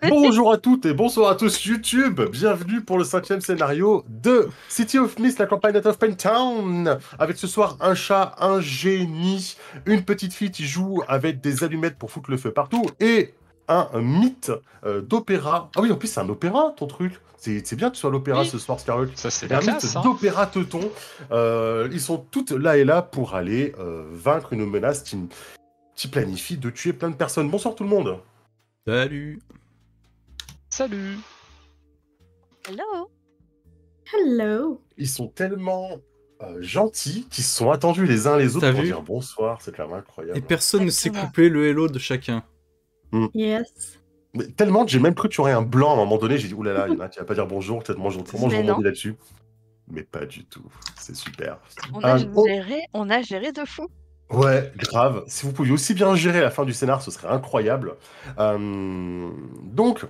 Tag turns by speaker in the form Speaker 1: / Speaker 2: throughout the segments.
Speaker 1: Bonjour à toutes et bonsoir à tous YouTube. Bienvenue pour le 5e scénario de City of Mist, la campagne of Pain Town. Avec ce soir un chat, un génie, une petite fille qui joue avec des allumettes pour foutre le feu partout et un mythe d'opéra. Ah oui, en plus c'est un opéra ton truc. C'est bien que tu sois à l'opéra
Speaker 2: Oui.
Speaker 1: ce soir, Scarlett.
Speaker 2: Ça, c'est
Speaker 1: Et
Speaker 2: la
Speaker 1: un
Speaker 2: classe,
Speaker 1: mythe
Speaker 2: hein.
Speaker 1: d'opéra teuton. Ils sont toutes là et là pour aller vaincre une menace qui planifie de tuer plein de personnes. Bonsoir tout le monde.
Speaker 3: Salut.
Speaker 2: Salut.
Speaker 4: Hello.
Speaker 5: Hello.
Speaker 1: Ils sont tellement gentils qu'ils se sont attendus les uns les autres
Speaker 3: T'as
Speaker 1: pour
Speaker 3: vu
Speaker 1: dire bonsoir, c'est quand même
Speaker 3: Et
Speaker 1: incroyable.
Speaker 3: personne ne sait
Speaker 4: Exactement.
Speaker 3: couper le hello de chacun.
Speaker 5: Yes.
Speaker 1: Mais tellement que j'ai même cru que tu aurais un blanc à un moment donné, j'ai dit oulala, il y en a qui va pas dire bonjour, peut-être moi comment je
Speaker 4: Mais non.
Speaker 1: rebondis là-dessus. Mais pas du tout, c'est super.
Speaker 4: On a
Speaker 1: Oh,
Speaker 4: géré de fou.
Speaker 1: ouais, grave. Si vous pouviez aussi bien gérer la fin du scénar, ce serait incroyable. Donc,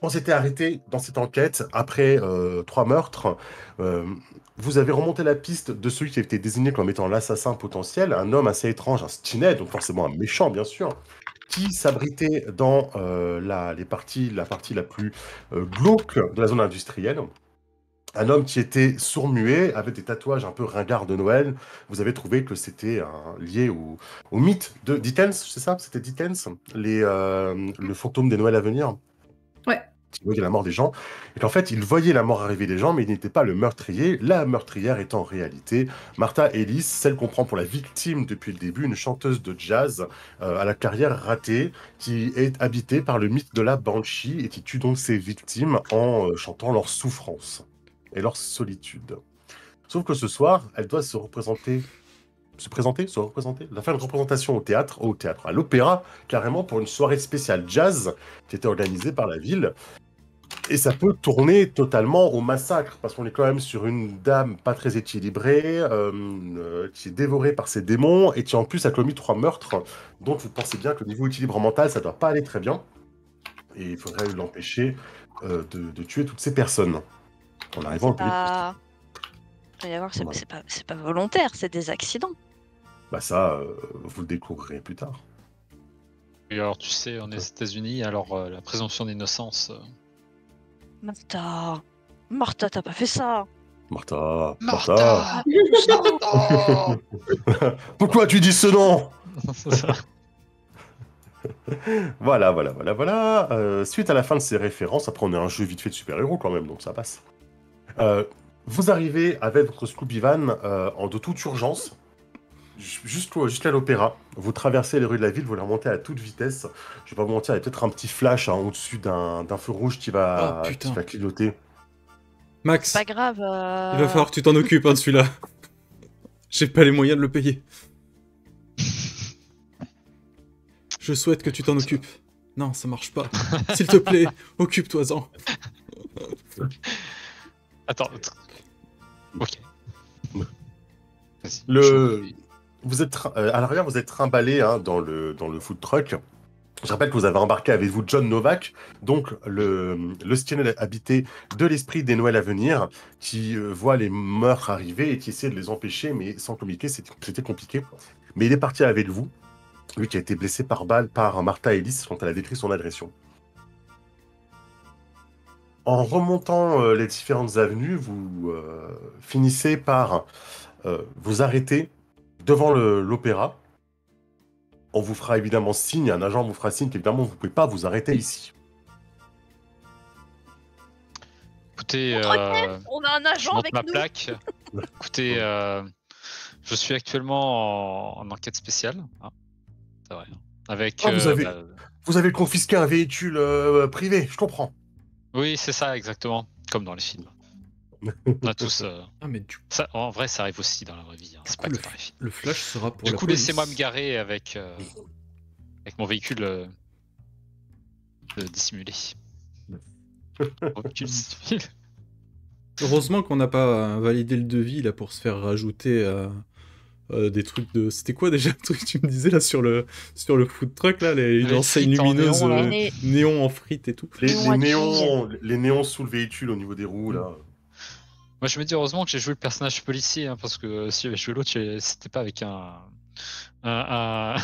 Speaker 1: on s'était arrêté dans cette enquête après 3 meurtres. Vous avez remonté la piste de celui qui a été désigné comme étant l'assassin potentiel, un homme assez étrange, un skinhead, donc forcément un méchant bien sûr, qui s'abritait dans la partie la plus glauque de la zone industrielle. Un homme qui était sourd-muet, avec des tatouages un peu ringards de Noël. Vous avez trouvé que c'était lié au mythe de Dickens, c'est ça? C'était Dickens? Le fantôme des Noëls à venir?
Speaker 5: Ouais.
Speaker 1: Qui voyait la mort des gens, et qu'en fait, il voyait la mort arriver des gens, mais il n'était pas le meurtrier. La meurtrière étant en réalité Martha Ellis, celle qu'on prend pour la victime depuis le début, une chanteuse de jazz à la carrière ratée, qui est habitée par le mythe de la Banshee, et qui tue donc ses victimes en chantant leur souffrance et leur solitude. Sauf que ce soir, elle doit se représenter, elle va faire une représentation au théâtre, à l'opéra, carrément pour une soirée spéciale jazz qui était organisée par la ville. Et ça peut tourner totalement au massacre, parce qu'on est quand même sur une dame pas très équilibrée, qui est dévorée par ses démons, et qui en plus a commis 3 meurtres. Donc vous pensez bien que le niveau équilibre mental, ça doit pas aller très bien. Et il faudrait l'empêcher de tuer toutes ces personnes. En arrivant au plus vite possible.
Speaker 4: Il va y avoir,
Speaker 1: Voilà.
Speaker 4: c'est pas volontaire, c'est des accidents.
Speaker 1: Bah ça, vous le découvrirez plus tard.
Speaker 2: Et alors, tu sais, on est aux États-Unis, alors la présomption d'innocence.
Speaker 4: Martha, t'as pas fait ça.
Speaker 1: Martha.
Speaker 2: Martha.
Speaker 1: Pourquoi tu dis ce nom?
Speaker 2: C'est ça.
Speaker 1: Voilà. Suite à la fin de ces références, après on est un jeu vite fait de super-héros quand même, donc ça passe. Vous arrivez avec votre Scooby Van de toute urgence, jusqu'à l'opéra. Vous traversez les rues de la ville, vous les remontez à toute vitesse. Je vais pas vous mentir, il y a peut-être un petit flash au-dessus d'un feu rouge qui va clignoter.
Speaker 3: Max,
Speaker 4: Pas grave.
Speaker 3: il va falloir que tu t'en occupes de celui-là. J'ai pas les moyens de le payer. Je souhaite que tu t'en occupes. Non, ça marche pas. S'il te plaît, occupe-toi-en.
Speaker 2: Attends. Ok. Vas-y.
Speaker 1: Vous êtes à l'arrière, vous êtes trimballé dans le food truck. Je rappelle que vous avez embarqué avec vous John Novak, donc le skinhead habité de l'esprit des Noëls à venir, qui voit les meurtres arriver et qui essaie de les empêcher, mais sans communiquer, c'était compliqué. Mais il est parti avec vous, lui qui a été blessé par balle par Martha Ellis quand elle a décrit son agression. En remontant les différentes avenues, vous finissez par vous arrêter devant l'opéra. On vous fera évidemment signe, un agent vous fera signe qu'évidemment vous ne pouvez pas vous arrêter ici.
Speaker 2: Écoutez,
Speaker 4: On a un
Speaker 2: je
Speaker 4: agent
Speaker 2: monte
Speaker 4: avec
Speaker 2: ma
Speaker 4: nous.
Speaker 2: plaque. Écoutez, je suis actuellement en enquête spéciale. Hein. C'est vrai. Avec.
Speaker 1: Vous avez confisqué un véhicule privé, je comprends.
Speaker 2: Oui, c'est ça, exactement. Comme dans les films. On a tous.
Speaker 3: Ah, mais
Speaker 2: Ça, en vrai, ça arrive aussi dans la vraie vie. Hein. C'est pas que dans les films.
Speaker 3: Le flash sera pour
Speaker 2: Du
Speaker 3: la
Speaker 2: coup,
Speaker 3: police.
Speaker 2: laissez-moi me garer avec mon véhicule dissimulé. Mon véhicule civil.
Speaker 3: Heureusement qu'on n'a pas validé le devis là pour se faire rajouter des trucs de. C'était quoi déjà le truc que tu me disais là sur le food truck là, une
Speaker 2: Les
Speaker 3: enseigne
Speaker 2: frites en
Speaker 3: lumineuse,
Speaker 2: néon, là.
Speaker 3: néon en frites et tout.
Speaker 1: Les
Speaker 4: Néons
Speaker 1: néons sous le véhicule au niveau des roues, là.
Speaker 2: Moi, je me dis heureusement que j'ai joué le personnage policier, hein, parce que si j'avais joué l'autre, c'était pas avec un un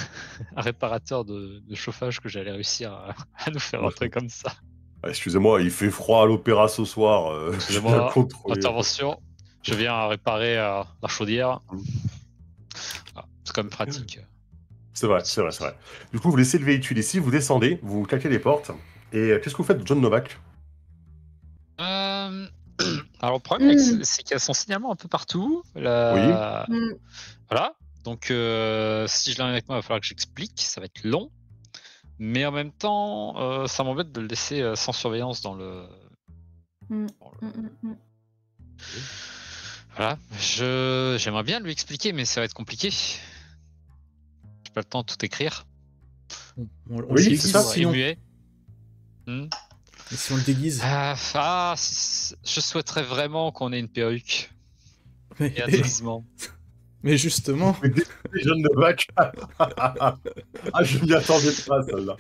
Speaker 2: réparateur de chauffage que j'allais réussir à nous faire rentrer comme ça.
Speaker 1: Excusez-moi, il fait froid à l'opéra ce soir. Je viens
Speaker 2: Excusez-moi,
Speaker 1: contrôler.
Speaker 2: intervention. Je viens réparer la chaudière. Voilà, c'est quand même pratique.
Speaker 1: C'est vrai. Du coup, vous laissez le véhicule ici, vous descendez, vous claquez les portes. Et qu'est-ce que vous faites, John Novak?
Speaker 2: Alors, le problème, c'est qu'il y a son signalement un peu partout. Voilà. Donc, si je l'ai avec moi, il va falloir que j'explique. Ça va être long. Mais en même temps, ça m'embête de le laisser sans surveillance dans le. Voilà. J'aimerais bien lui expliquer, mais ça va être compliqué. J'ai pas le temps de tout écrire.
Speaker 3: On
Speaker 1: c'est ça.
Speaker 3: si on...
Speaker 2: muet.
Speaker 3: Et si on le déguise
Speaker 2: Je souhaiterais vraiment qu'on ait une perruque. Et un déguisement.
Speaker 3: Mais justement...
Speaker 1: John Novak. Je m'y attendais pas, celle-là.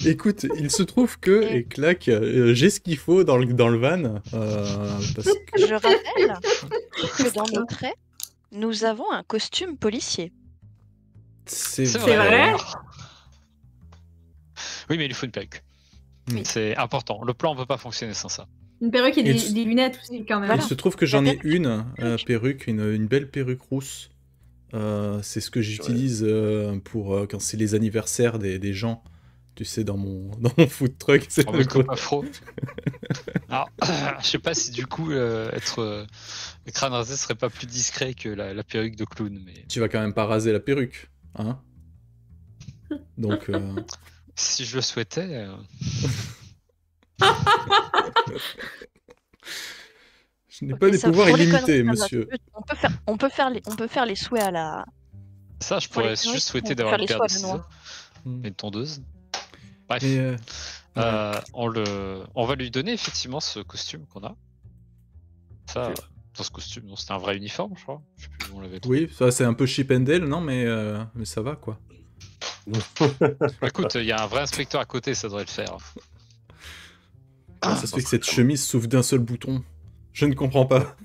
Speaker 3: Écoute, il se trouve que, et clac, j'ai ce qu'il faut dans le van. Parce que...
Speaker 4: Je rappelle que dans nos traits, nous avons un costume policier.
Speaker 3: C'est
Speaker 5: vrai.
Speaker 2: Oui, mais il lui faut une perruque.
Speaker 5: Oui.
Speaker 2: C'est important. Le plan ne peut pas fonctionner sans ça.
Speaker 5: Une perruque et des lunettes aussi, quand même.
Speaker 3: Il se trouve que j'en ai une perruque, une belle perruque rousse. C'est ce que j'utilise pour quand c'est les anniversaires des gens. Tu sais, dans mon food truck. C'est
Speaker 2: le coupe afro. Alors, je sais pas si du coup, être le crâne rasé serait pas plus discret que la perruque de clown. Mais...
Speaker 3: Tu vas quand même pas raser la perruque, hein? Donc...
Speaker 2: Si je le souhaitais...
Speaker 3: Je n'ai pas des pouvoirs illimités, monsieur.
Speaker 4: On peut faire les souhaits à la...
Speaker 2: Ça, je pourrais juste souhaiter d'avoir une paire de ciseaux et une tondeuse. Bref, on va lui donner effectivement ce costume qu'on a. Ça, dans ce costume, c'était un vrai uniforme, je crois. Je sais plus où on l'avait trouvé.
Speaker 3: Oui, ça c'est un peu Chip and Dale, non, mais ça va quoi.
Speaker 2: Écoute, il y a un vrai inspecteur à côté, ça devrait le faire.
Speaker 3: Ça se fait que cette chemise s'ouvre d'un seul bouton. Je ne comprends pas.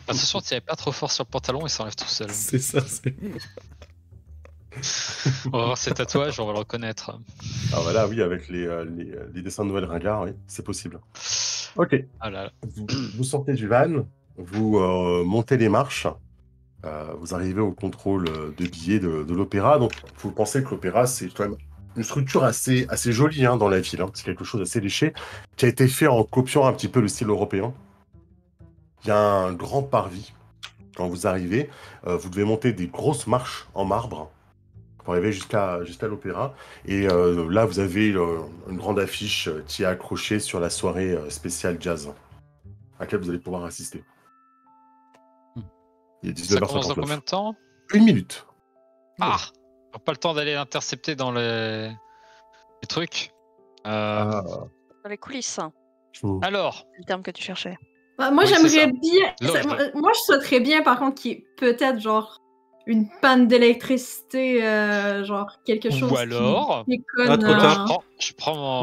Speaker 2: Attention, tu n'y pas trop fort sur le pantalon et ça enlève tout seul.
Speaker 3: C'est ça, c'est...
Speaker 2: On va voir ces tatouages, on va le reconnaître.
Speaker 1: Ah voilà, oui, avec les dessins de Noël ringards, oui, c'est possible. Ok.
Speaker 2: Ah là là.
Speaker 1: Vous sortez du van, vous montez les marches, vous arrivez au contrôle de billets de l'opéra. Donc, vous pensez que l'opéra, c'est quand même une structure assez jolie dans la ville. C'est quelque chose d'assez léché, qui a été fait en copiant un petit peu le style européen. Il y a un grand parvis. Quand vous arrivez, vous devez monter des grosses marches en marbre pour arriver jusqu'à l'opéra. Et là, vous avez une grande affiche qui est accrochée sur la soirée spéciale jazz à laquelle vous allez pouvoir assister. Il est 19h59.
Speaker 2: Ça commence dans combien de temps?
Speaker 1: 1 minute.
Speaker 2: Ah, pas le temps d'aller l'intercepter dans les trucs.
Speaker 4: Dans les coulisses.
Speaker 2: Alors,
Speaker 4: C'est le terme que tu cherchais.
Speaker 5: Bah, moi,
Speaker 2: Oui,
Speaker 5: j'aimerais bien...
Speaker 2: Loge.
Speaker 5: Moi, je souhaiterais bien, par contre, qu'il y ait peut-être, genre, une panne d'électricité, genre, quelque chose
Speaker 2: ou alors,
Speaker 5: qui déconne.
Speaker 3: Ah, trop tard.
Speaker 2: je prends mon...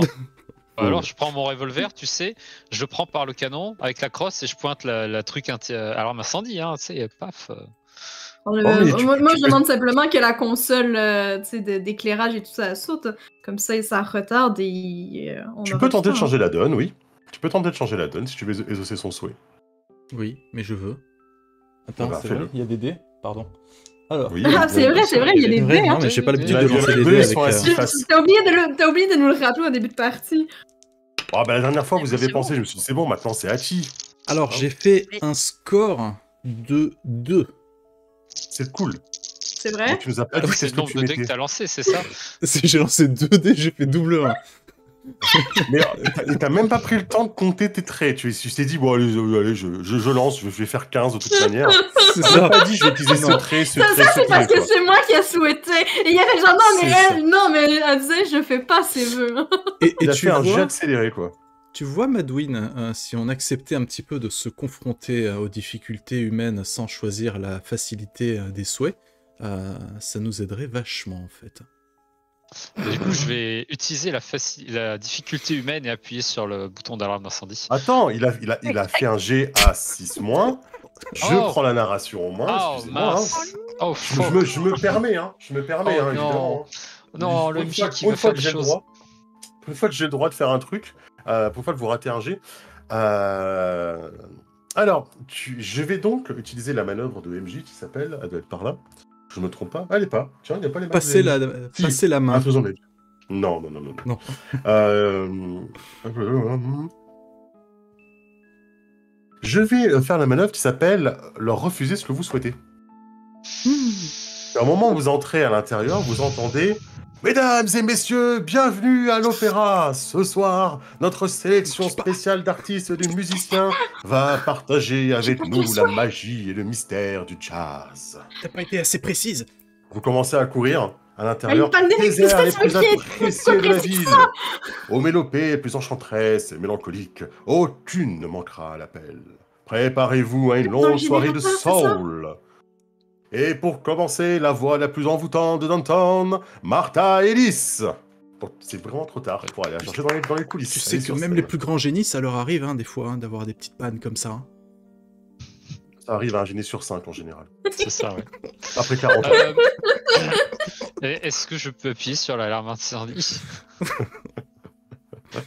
Speaker 2: Alors, je prends mon revolver, tu sais, je le prends par le canon avec la crosse et je pointe la truc alarme incendie, tu sais, paf.
Speaker 5: Moi, je demande simplement que la console d'éclairage et tout ça saute. Comme ça retarde et
Speaker 1: tu peux tenter de changer la donne, oui. Tu peux tenter de changer la donne si tu veux exaucer son souhait.
Speaker 3: Oui, mais je veux. Attends,
Speaker 1: bah,
Speaker 3: c'est vrai, il y a des dés, pardon. Alors.
Speaker 1: Oui,
Speaker 5: c'est vrai, il y a des dés.
Speaker 3: Non, mais j'ai pas l'habitude de
Speaker 1: Les
Speaker 3: lancer des
Speaker 1: dés
Speaker 3: dés
Speaker 1: sont
Speaker 3: avec...
Speaker 1: assis face.
Speaker 5: T'as oublié de nous le rappeler au début de partie.
Speaker 1: La dernière fois, vous avez pensé, je me suis dit, c'est bon, maintenant c'est acquis.
Speaker 3: Alors, j'ai fait un score de 2.
Speaker 1: C'est cool.
Speaker 5: C'est vrai?
Speaker 1: Donc, tu nous as pas dit
Speaker 2: C'est le nombre de dés que t'as lancé, c'est ça?
Speaker 3: J'ai lancé 2 dés, j'ai fait double 1.
Speaker 1: Mais t'as même pas pris le temps de compter tes traits. Tu t'es dit, bon, allez, je lance, je vais faire 15 de toute manière.
Speaker 3: C'est
Speaker 1: T'as
Speaker 3: ça.
Speaker 1: pas dit, je vais utiliser ce trait, ce
Speaker 5: Ça,
Speaker 1: trait,
Speaker 5: c'est
Speaker 1: ce
Speaker 5: parce
Speaker 1: trait.
Speaker 5: que c'est moi qui a souhaité. Et il y avait genre,
Speaker 3: C'est ça.
Speaker 5: non, mais elle disait, je fais pas ses vœux.
Speaker 3: Et
Speaker 1: Il a
Speaker 3: tu
Speaker 1: fait un jet
Speaker 3: vois,
Speaker 1: accéléré, quoi.
Speaker 3: tu vois, Madwin, si on acceptait un petit peu de se confronter aux difficultés humaines sans choisir la facilité des souhaits, ça nous aiderait vachement, en fait.
Speaker 2: Du coup, je vais utiliser la difficulté humaine et appuyer sur le bouton d'alarme d'incendie.
Speaker 1: Attends, il a fait un jet à 6-. Je prends la narration au moins,
Speaker 2: Oh,
Speaker 1: excusez-moi.
Speaker 2: mince. Oh,
Speaker 1: je me permets, hein. Je me permets, hein, évidemment.
Speaker 2: Non, le MJ qui veut faire des choses.
Speaker 1: Une fois que j'ai le droit de faire un truc, pour une fois que vous ratez un G. Alors, je vais donc utiliser la manœuvre de MJ qui s'appelle, elle doit être par là. Je me trompe pas. Elle est pas. Tiens, il n'y a pas les mains.
Speaker 3: Passer la main.
Speaker 1: Non. Je vais faire la manœuvre qui s'appelle leur refuser ce que vous souhaitez. À un moment où vous entrez à l'intérieur, vous entendez « Mesdames et messieurs, bienvenue à l'opéra. Ce soir, notre sélection spéciale d'artistes et de musiciens va partager avec nous la magie et le mystère du jazz. »
Speaker 3: T'as pas été assez précise.
Speaker 1: Vous commencez à courir à l'intérieur des airs les plus appréciés de la ville. Aux mélopées les plus enchanteresses et mélancoliques, aucune ne manquera à l'appel. Préparez-vous à une longue soirée de soul. Et pour commencer, la voix la plus envoûtante de Downtown, Martha Ellis. Bon, c'est vraiment trop tard pour aller la chercher dans les coulisses.
Speaker 3: Tu sais que même les plus grands génies, ça leur arrive des fois d'avoir des petites pannes comme ça.
Speaker 1: Ça arrive à un génie sur 5 en général.
Speaker 2: C'est ça, ouais.
Speaker 1: Après 40 ans.
Speaker 2: Est-ce que je peux appuyer sur l'alarme incendie?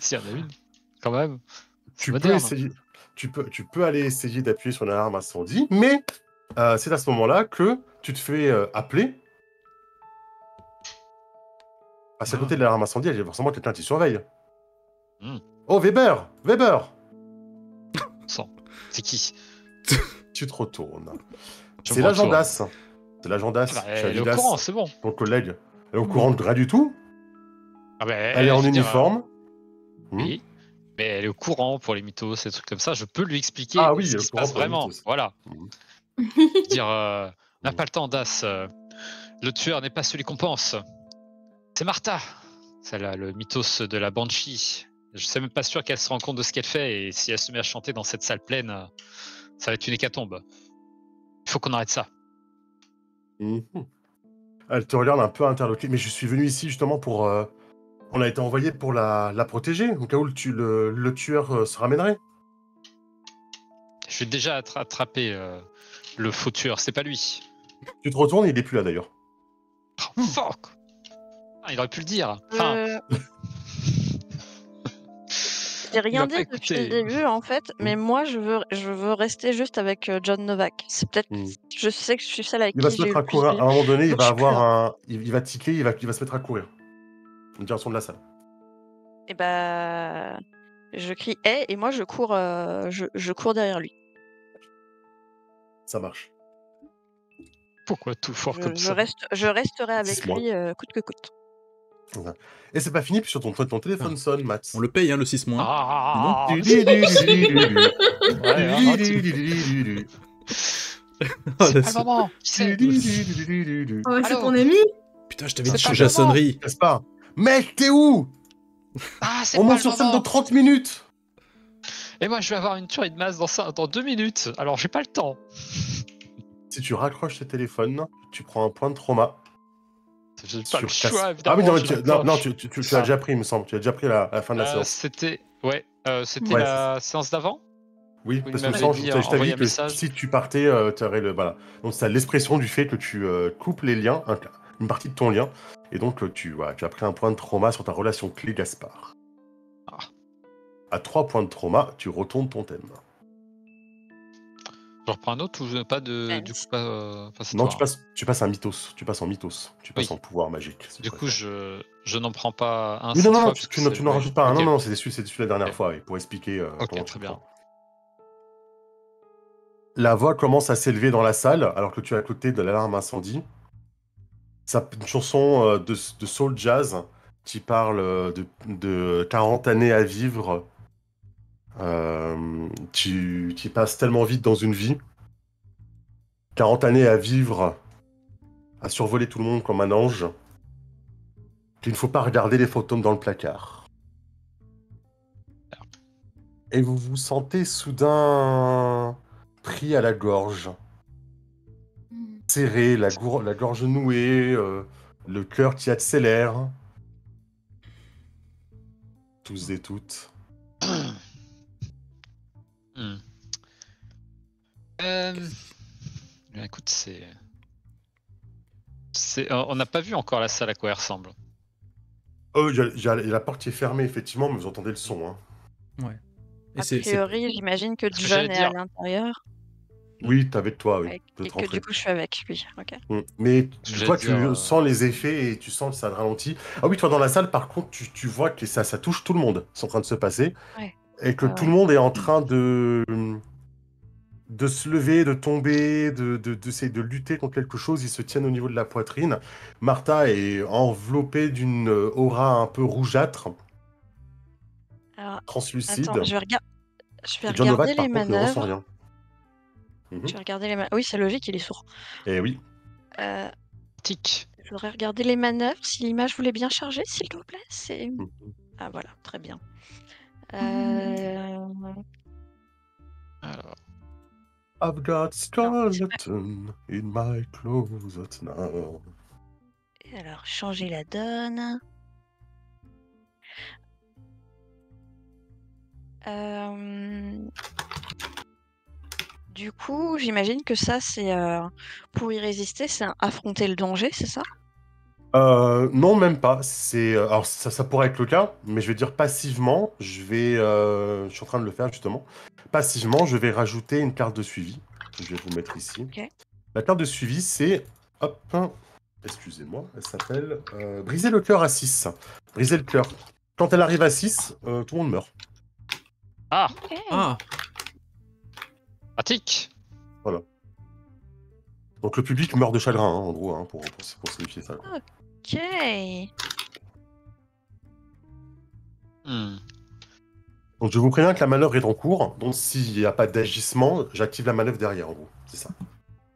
Speaker 2: S'il y en a une, quand même.
Speaker 1: Tu peux aller essayer d'appuyer sur l'alarme incendie, mais c'est à ce moment-là que tu te fais appeler. Parce qu'à côté de l'alarme incendie, il y a forcément quelqu'un qui surveille. Oh, Weber!
Speaker 2: C'est qui?
Speaker 1: Tu te retournes. C'est l'agent DAS. C'est l'agent DAS.
Speaker 2: Elle est au courant, c'est bon.
Speaker 1: Ton collègue. Elle est au courant de rien du tout.
Speaker 2: Elle
Speaker 1: est en uniforme.
Speaker 2: Oui. Mais elle est au courant pour les mythos, ces trucs comme ça. Je peux lui expliquer ce qui se passe vraiment. Voilà. Dire, on n'a pas le temps, Das. Le tueur n'est pas celui qu'on pense. C'est Martha. Celle-là, le mythos de la Banshee. Je suis même pas sûr qu'elle se rend compte de ce qu'elle fait. Et si elle se met à chanter dans cette salle pleine, ça va être une hécatombe. Il faut qu'on arrête ça.
Speaker 1: Elle te regarde un peu interloquée. Mais je suis venu ici justement pour... On a été envoyé pour la protéger, au cas où le tueur se ramènerait.
Speaker 2: Je vais déjà attraper le faux tueur, c'est pas lui.
Speaker 1: Tu te retournes, il est plus là d'ailleurs.
Speaker 2: Oh, fuck! Il aurait pu le dire. Enfin...
Speaker 4: J'ai rien dit depuis le début en fait, mais moi je veux rester juste avec John Novak. C'est peut-être, je sais que je suis celle avec qui
Speaker 1: il va se mettre à courir. À un moment donné, il va avoir il va tiquer, il va se mettre à courir. En direction de la salle.
Speaker 4: Et je crie hey, et moi je cours, je cours derrière lui.
Speaker 1: Ça marche.
Speaker 2: Pourquoi tout fort comme ça?
Speaker 4: Je resterai avec lui coûte que coûte.
Speaker 1: Et c'est pas fini, puis sur ton téléphone sonne, Max.
Speaker 3: On le paye, le 6 mois.
Speaker 4: C'est ton ami?
Speaker 3: Putain, je t'avais dit de changer la sonnerie.
Speaker 1: N'est-ce pas? Mec, t'es où? On monte sur scène dans 30 minutes.
Speaker 2: Et moi, je vais avoir une tuerie de masse dans 2 minutes. Alors, j'ai pas le temps.
Speaker 1: Si tu raccroches tes téléphones, tu prends un point de trauma.
Speaker 2: J'ai pas le choix, évidemment.
Speaker 1: Ah oui, non, tu l'as déjà pris, il me semble. Tu l'as déjà pris à la fin de la séance.
Speaker 2: C'était la séance d'avant.
Speaker 1: Oui, parce que je t'avais dit que si tu partais, tu aurais le... Voilà. Donc, c'est l'expression du fait que tu coupes les liens, une partie de ton lien, et donc tu as pris un point de trauma sur ta relation Clé-Gaspard. À 3 points de trauma, tu retournes ton thème.
Speaker 2: Je reprends un autre ou pas de... Du coup, pas
Speaker 1: non, tu passes un mythos. Tu passes en mythos. Tu passes en pouvoir magique.
Speaker 2: Du coup, je n'en prends pas un.
Speaker 1: Oui, non, tu n'en rajoutes pas un. Non, c'est celui de la dernière fois, pour expliquer comment
Speaker 2: très bien.
Speaker 1: La voix commence à s'élever dans la salle, alors que tu es à côté de l'alarme incendie. C'est une chanson de soul jazz qui parle de 40 années à vivre. Tu passes tellement vite dans une vie. 40 années à vivre, à survoler tout le monde comme un ange, qu'il ne faut pas regarder les fantômes dans le placard. Et vous vous sentez soudain pris à la gorge. Serré, la gorge nouée, le cœur qui accélère. Tous et toutes.
Speaker 2: Écoute, c'est On n'a pas vu encore la salle à quoi elle ressemble.
Speaker 1: Il y a la porte qui est fermée, effectivement, mais vous entendez le son. Hein.
Speaker 3: Ouais.
Speaker 4: A priori, j'imagine que John est à l'intérieur.
Speaker 1: Oui, t'es avec toi, oui.
Speaker 4: Et que du coup, je suis avec lui. Okay.
Speaker 1: Mais toi, tu sens les effets et tu sens que ça ralentit. Ah oui, toi, dans la salle, par contre, tu vois que ça touche tout le monde. C'est en train de se passer.
Speaker 4: Ouais.
Speaker 1: Et que tout le monde est en train de se lever, de tomber, d'essayer de lutter contre quelque chose. Ils se tiennent au niveau de la poitrine. Martha est enveloppée d'une aura un peu rougeâtre, translucide.
Speaker 4: Attends, je vais regarder les manœuvres.
Speaker 1: Rien.
Speaker 4: Je vais regarder les manœuvres. Oui, c'est logique, il est sourd.
Speaker 1: Eh oui.
Speaker 2: Tic.
Speaker 4: Je voudrais regarder les manœuvres, si l'image voulait bien charger, s'il vous plaît. Ah voilà, très bien.
Speaker 2: Alors.
Speaker 1: I've got skeleton in my closet now.
Speaker 4: Et alors, changer la donne. Du coup, j'imagine que ça, c'est pour y résister, c'est affronter le danger, c'est ça?
Speaker 1: Non, même pas. Alors ça pourrait être le cas, mais je vais dire passivement. Je suis en train de le faire justement. Passivement, je vais rajouter une carte de suivi. Je vais vous mettre ici.
Speaker 4: Okay.
Speaker 1: La carte de suivi, c'est excusez-moi, elle s'appelle briser le cœur à 6. Briser le cœur. Quand elle arrive à 6, tout le monde meurt.
Speaker 2: Ah.
Speaker 4: Okay.
Speaker 2: Pratique.
Speaker 1: Voilà. Donc le public meurt de chagrin, en gros, pour signifier ça. Quoi.
Speaker 4: Ok.
Speaker 1: Donc je vous préviens que la manœuvre est en cours, donc s'il n'y a pas d'agissement, j'active la manœuvre derrière, en gros. C'est ça.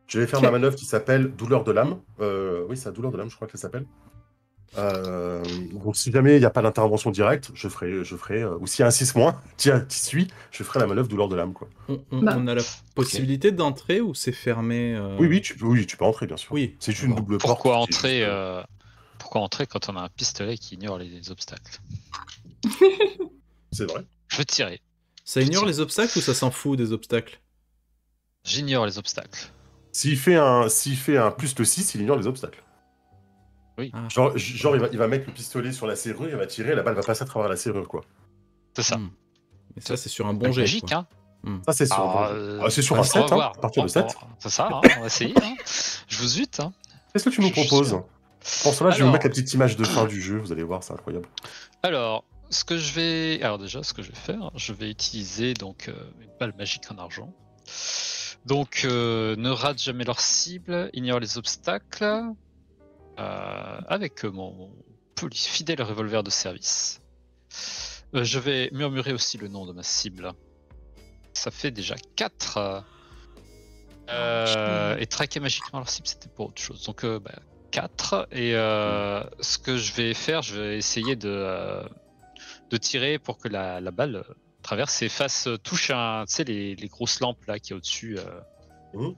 Speaker 1: Je vais faire ma manœuvre qui s'appelle douleur de l'âme. Oui, c'est la douleur de l'âme, je crois que ça s'appelle. Donc si jamais il n'y a pas d'intervention directe, je ferai ou s'il y a un 6- qui suit, je ferai la manœuvre douleur de l'âme. Quoi.
Speaker 3: On a la possibilité d'entrer ou c'est fermé
Speaker 1: Oui, tu peux entrer, bien sûr.
Speaker 3: Oui.
Speaker 1: C'est une double porte.
Speaker 2: Pourquoi entrer quand on a un pistolet qui ignore les obstacles?
Speaker 1: C'est vrai.
Speaker 2: Je veux tirer.
Speaker 3: Ça ignore les obstacles ou ça s'en fout des obstacles?
Speaker 2: J'ignore les obstacles.
Speaker 1: S'il fait un plus de 6, il ignore les obstacles.
Speaker 2: Oui.
Speaker 1: Genre il va mettre le pistolet sur la serrure, il va tirer, la balle va passer à travers la serrure, quoi.
Speaker 2: C'est ça.
Speaker 3: Mais ça, c'est sur un bon jet.
Speaker 2: Magique, hein.
Speaker 1: Ça, c'est sur c'est sur un 7, à partir de 7.
Speaker 2: C'est ça, on va essayer. Je vous zute.
Speaker 1: Qu'est-ce que tu nous proposes? Pour cela, je vais vous mettre la petite image de fin du jeu, vous allez voir, c'est incroyable.
Speaker 2: Alors, ce que je vais faire, je vais utiliser donc une balle magique en argent. Donc, ne rate jamais leur cible, ignore les obstacles, avec mon fidèle revolver de service. Je vais murmurer aussi le nom de ma cible. Ça fait déjà 4. Et traquer magiquement leur cible, c'était pour autre chose. Donc, 4. Et ce que je vais faire, je vais essayer de tirer pour que la balle traverse et touche les grosses lampes là qui est au-dessus.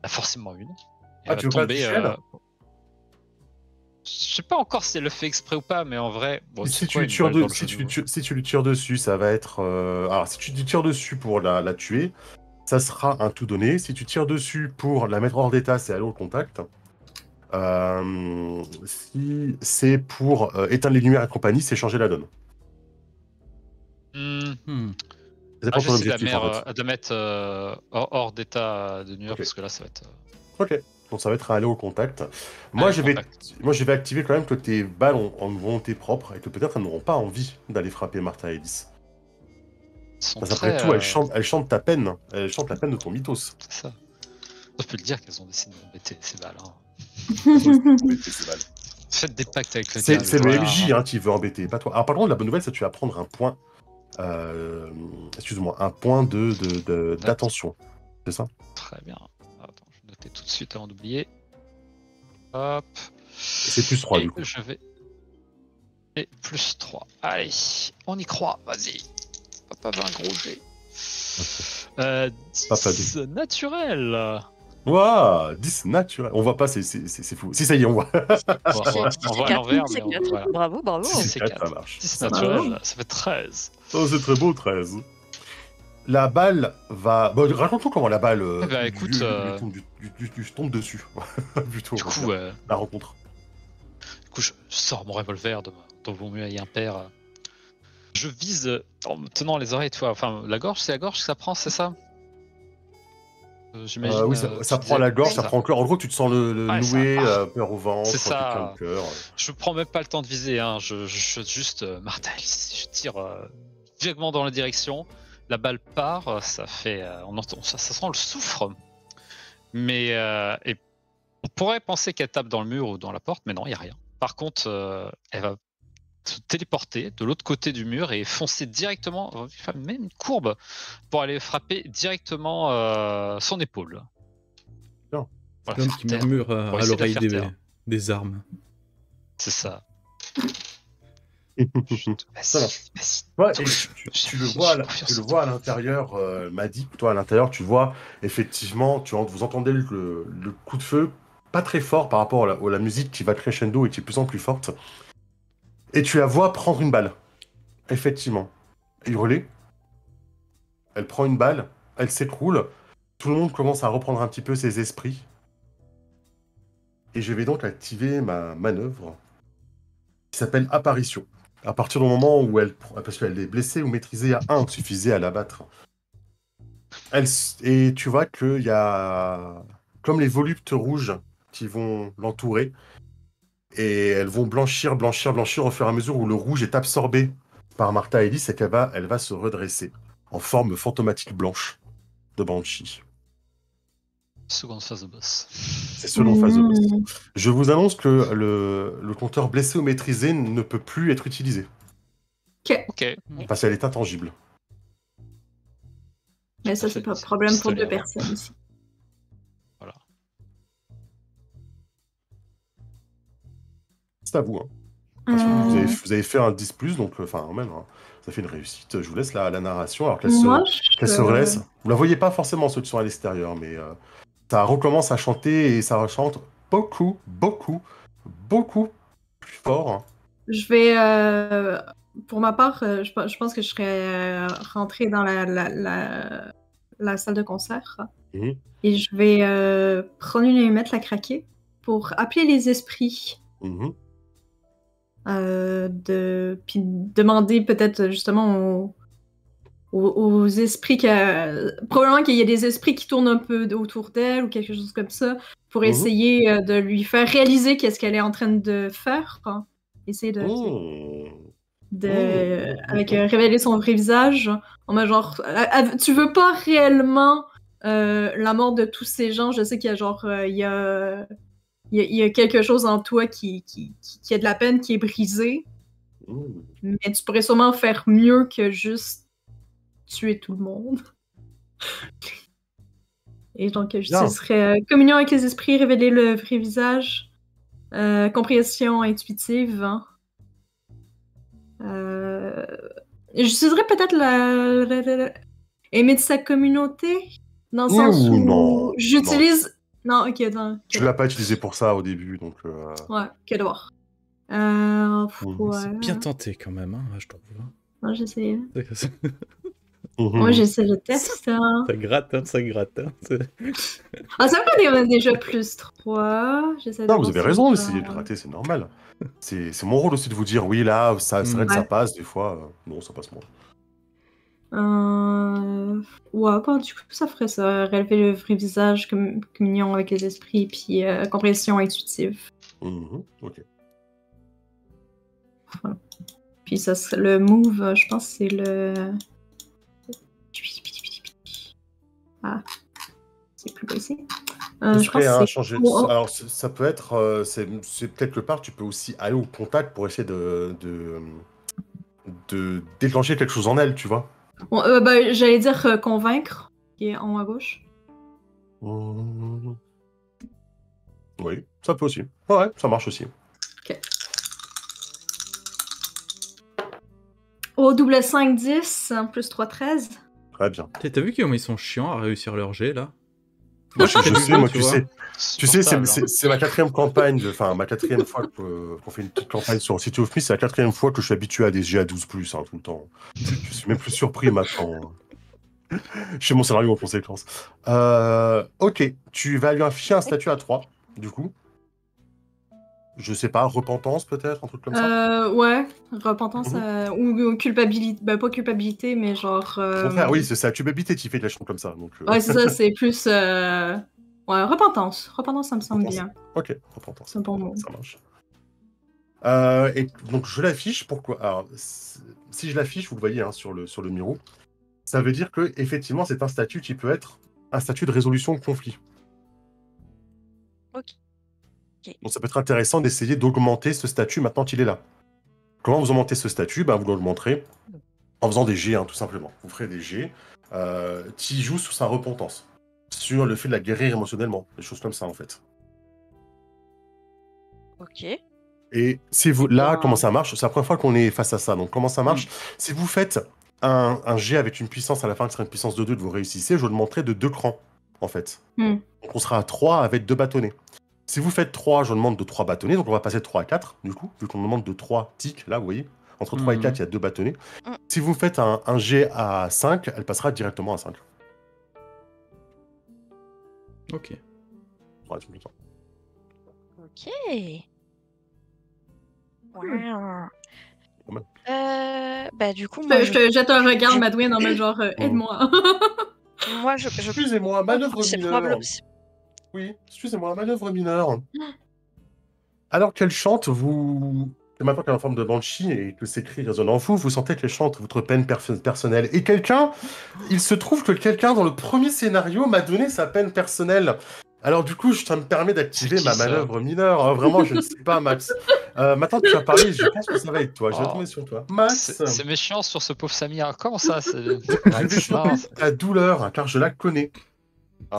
Speaker 2: Forcément une.
Speaker 1: Et tu veux pas toucher là?
Speaker 2: Je sais pas encore si elle le fait exprès ou pas, mais en vrai. Bon,
Speaker 1: si tu lui tires dessus, ça va être. Alors, si tu lui tires dessus pour la tuer, ça sera un tout donné. Si tu tires dessus pour la mettre hors d'état, c'est aller au contact. Si c'est pour éteindre les lumières et compagnie, c'est changer la donne.
Speaker 2: C'est pas ton objectif, de mettre hors d'état de nuire, parce que là, ça va être.
Speaker 1: Ok. Donc ça va être à aller au contact. Moi, je vais activer quand même que tes balles ont une volonté propre et que peut-être elles n'auront pas envie d'aller frapper Martha et Ellis. Parce qu'après tout, elles chantent ta peine. Elles chantent la peine de ton mythos.
Speaker 2: C'est ça. On peut le dire qu'elles ont décidé d'embêter ces balles. Faites des pactes avec le diable.
Speaker 1: C'est le MJ qui veut embêter, pas toi. Alors par contre, la bonne nouvelle, c'est que tu vas prendre un point. Excuse-moi, un point d'attention. C'est ça?
Speaker 2: Très bien. Tout de suite avant d'oublier. Hop.
Speaker 1: C'est plus 3 du coup.
Speaker 2: Je vais. Et plus 3. Allez, on y croit, vas-y. Papa veut un gros jet. 10 naturel.
Speaker 1: Waouh, 10 naturel. On voit pas, c'est fou. Si, ça y est, on voit.
Speaker 2: On voit à l'envers, mais voilà.
Speaker 4: Bravo.
Speaker 1: C'est 4, ça marche.
Speaker 2: 10 naturel, ça fait 13.
Speaker 1: Oh, c'est très beau, 13. La balle va. Bon, raconte-nous comment la balle
Speaker 2: écoute,
Speaker 1: tombe dessus. Plutôt,
Speaker 2: du coup,
Speaker 1: la rencontre.
Speaker 2: coup, je sors mon revolver de mon œil impair. Je vise en me tenant les oreilles, toi. Enfin, la gorge, c'est la gorge que ça prend, c'est ça?
Speaker 1: J'imagine. Oui, ça prend la gorge, ça prend le cœur. En gros, tu te sens le noué, peur au ventre,
Speaker 2: c'est ça.
Speaker 1: Le cœur.
Speaker 2: Je prends même pas le temps de viser. Hein. Je juste Martha Ellis. Je tire vaguement dans la direction. La balle part. Ça fait. On entend. Ça sent le soufre. Mais et on pourrait penser qu'elle tape dans le mur ou dans la porte, mais non, il y a rien. Par contre, elle va se téléporter de l'autre côté du mur et foncer directement, même une courbe, pour aller frapper directement son épaule.
Speaker 3: Non. Voilà, l'homme qui murmure à l'oreille des armes.
Speaker 2: C'est ça.
Speaker 1: Ça va. Ouais, tu le vois à l'intérieur, Madi, toi à l'intérieur, tu vois effectivement, vous entendez le coup de feu, pas très fort par rapport à la musique qui va crescendo et qui est de plus en plus forte. Et tu la vois prendre une balle. Effectivement. Hurler. Elle prend une balle, elle s'écroule. Tout le monde commence à reprendre un petit peu ses esprits. Et je vais donc activer ma manœuvre qui s'appelle Apparition. À partir du moment où parce qu'elle est blessée ou maîtrisée à 1, suffisait à l'abattre. Et tu vois qu'il y a comme les voluptes rouges qui vont l'entourer. Et elles vont blanchir au fur et à mesure où le rouge est absorbé par Martha Ellis et elle va se redresser en forme fantomatique blanche de Banshee.
Speaker 2: Seconde phase de boss.
Speaker 1: C'est seconde phase de boss. Je vous annonce que le compteur blessé ou maîtrisé ne peut plus être utilisé.
Speaker 4: Ok.
Speaker 1: Parce qu'elle est intangible.
Speaker 5: Mais ça, c'est pas de problème pour 2 personnes ici.
Speaker 2: Voilà.
Speaker 1: C'est à vous. Hein. Vous avez fait un 10+, donc même, hein, ça fait une réussite. Je vous laisse la narration alors qu'elle se redresse. Vous la voyez pas forcément ceux qui sont à l'extérieur, mais ça recommence à chanter et ça chante beaucoup plus fort. Hein.
Speaker 5: Je vais, pour ma part, je pense que je serais rentrée dans la salle de concert et je vais prendre une allumette, la craquer pour appeler les esprits. Puis demander peut-être justement aux esprits probablement qu'il y a des esprits qui tournent un peu autour d'elle ou quelque chose comme ça pour essayer de lui faire réaliser qu'est-ce qu'elle est en train de faire, hein. Essayer avec révéler son vrai visage en mode genre tu veux pas réellement la mort de tous ces gens. Je sais qu'il y a genre il y a quelque chose en toi qui a de la peine, qui est brisé. Mais tu pourrais sûrement faire mieux que juste tuer tout le monde. Et donc, ce serait communion avec les esprits, révéler le vrai visage, compréhension intuitive. Hein. J'utiliserais peut-être aimer de sa communauté, dans le sens où j'utilise... Non, ok, non.
Speaker 1: Tu l'as pas utilisé pour ça au début, donc...
Speaker 5: Ouais, que devoir.
Speaker 3: C'est bien tenté quand même, hein, je trouve.
Speaker 5: Non, j'essaie. Moi, j'essaie le test. Hein.
Speaker 3: Ça gratte, hein, ça gratte. Hein.
Speaker 5: Ça me déjà plus 3.
Speaker 1: Non, vous avez raison d'essayer de gratter, c'est normal. C'est mon rôle aussi de vous dire, oui, là, ça passe, des fois, non, ça passe moins.
Speaker 5: Ouais, bon, du coup, ça ferait ça. Relever le vrai visage, communion avec les esprits, puis compréhension intuitive.
Speaker 1: Ok.
Speaker 5: Voilà. Puis ça serait le move, je pense que c'est le... Ah, c'est plus bas ici.
Speaker 1: Je pense que changer de... Alors, ça peut être... c'est peut-être le part, tu peux aussi aller au contact pour essayer de déclencher quelque chose en elle, tu vois.
Speaker 5: J'allais dire convaincre, qui est en haut à gauche.
Speaker 1: Oui, ça peut aussi. Ouais, ça marche aussi.
Speaker 5: Ok. Au double 5, 10, plus 3, 13.
Speaker 1: Très bien.
Speaker 3: T'as vu comment ils sont chiants à réussir leur jet, là?
Speaker 1: Moi, je sais, moi, tu sais, c'est ma 4e campagne, enfin, ma 4e fois qu'on fait une petite campagne sur City of Mist, c'est la 4e fois que je suis habitué à des jets à 12+, hein, tout le temps. Je suis même plus surpris maintenant. Je fais mon scénario en conséquence. Ok, tu vas lui afficher un statut à 3, du coup. Je sais pas, repentance peut-être, un truc comme ça.
Speaker 5: Ouais, repentance ou culpabilité, bah pas culpabilité, mais genre.
Speaker 1: Au contraire, oui, c'est ça, culpabilité qui fait des choses comme ça. Donc,
Speaker 5: Ouais, c'est ça, c'est plus. Ouais, repentance. Repentance, ça me semble bien.
Speaker 1: Ok, repentance.
Speaker 5: C'est un bon mot.
Speaker 1: Ça marche. Et donc je l'affiche, pourquoi? Alors, si je l'affiche, vous le voyez hein, sur le miro, ça veut dire que effectivement c'est un statut qui peut être un statut de résolution de conflit.
Speaker 4: Ok.
Speaker 1: Donc ça peut être intéressant d'essayer d'augmenter ce statut maintenant qu'il est là. Comment vous augmentez ce statut? Ben, vous l'augmenterez en faisant des G, hein, tout simplement. Vous ferez des G qui jouent sur sa repentance, sur le fait de la guérir émotionnellement, des choses comme ça en fait.
Speaker 4: Ok.
Speaker 1: Et si vous, là, comment ça marche? C'est la première fois qu'on est face à ça. Donc, comment ça marche? Si vous faites un jet avec une puissance à la fin qui sera une puissance de 2 que vous réussissez, je vous le montrerai de 2 crans, en fait. Donc, on sera à 3 avec 2 bâtonnets. Si vous faites 3, je vous demande de 3 bâtonnets. Donc, on va passer de 3 à 4, du coup, vu qu'on demande de 3 tics, là, vous voyez. Entre 3 et 4, il y a 2 bâtonnets. Si vous faites un jet à 5, elle passera directement à 5.
Speaker 3: Ok.
Speaker 1: Ouais, c'est ça.
Speaker 4: Ok. Wow. Bah du coup,
Speaker 5: moi, je te jette un regard, Madwin, en mode genre, aide-moi.
Speaker 4: Moi,
Speaker 1: Excusez-moi, manœuvre mineure. Oui, excusez-moi, manœuvre mineure. Alors qu'elle chante, vous... Et maintenant qu'elle est en forme de banshee et que ces cris résonnent en vous, vous sentez qu'elle chante votre peine personnelle. Et quelqu'un, il se trouve que quelqu'un dans le premier scénario m'a donné sa peine personnelle. Alors du coup, ça me permet d'activer ma manœuvre mineure. Vraiment, je ne sais pas, Max. Maintenant que tu as parlé, je pense que ça va être toi. Je vais tomber sur toi. Max.
Speaker 2: C'est méchant sur ce pauvre Samir. Comment ça?
Speaker 1: Je vais choper ta douleur, car je la connais.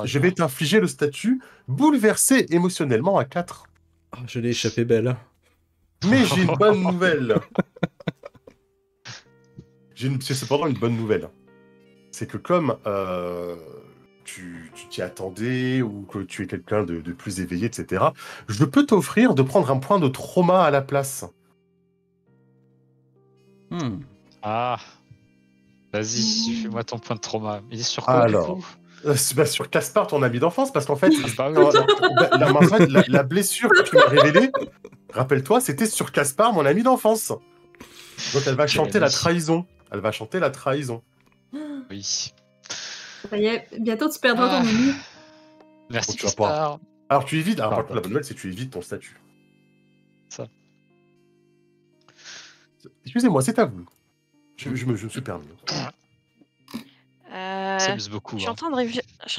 Speaker 1: Je vais t'infliger le statut bouleversé émotionnellement à 4.
Speaker 3: Oh, je l'ai échappé belle.
Speaker 1: Mais j'ai une bonne nouvelle. C'est cependant une bonne nouvelle. C'est que comme tu t'y attendais ou que tu es quelqu'un de plus éveillé, etc., je peux t'offrir de prendre un point de trauma à la place.
Speaker 2: Ah. Vas-y, fais-moi ton point de trauma. Il est sur quoi, du coup?
Speaker 1: Sur Caspar, ton ami d'enfance, parce qu'en fait, la blessure que tu m'as révélée, rappelle-toi, c'était sur Caspar, mon ami d'enfance. Donc elle va chanter la trahison. Elle va chanter la trahison.
Speaker 2: Oui.
Speaker 5: Ça y est, bientôt tu perdras ton ami.
Speaker 2: Merci, Caspar.
Speaker 1: Alors tu évites. Alors par contre, la bonne nouvelle, c'est que tu évites ton statut.
Speaker 2: Ça.
Speaker 1: Excusez-moi, c'est à vous. Je me suis permis.
Speaker 2: Ça amuse beaucoup.
Speaker 4: Je serais